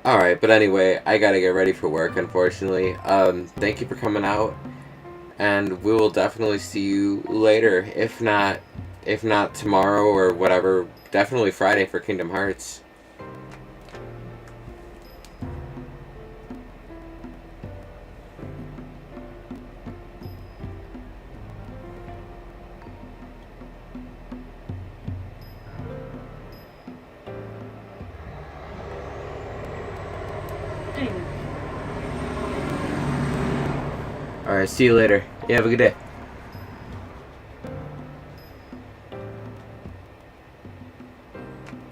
Alright, but anyway, I gotta get ready for work, unfortunately. Thank you for coming out. And we will definitely see you later. If not tomorrow or whatever, definitely Friday for Kingdom Hearts. Alright, see you later. You have a good day.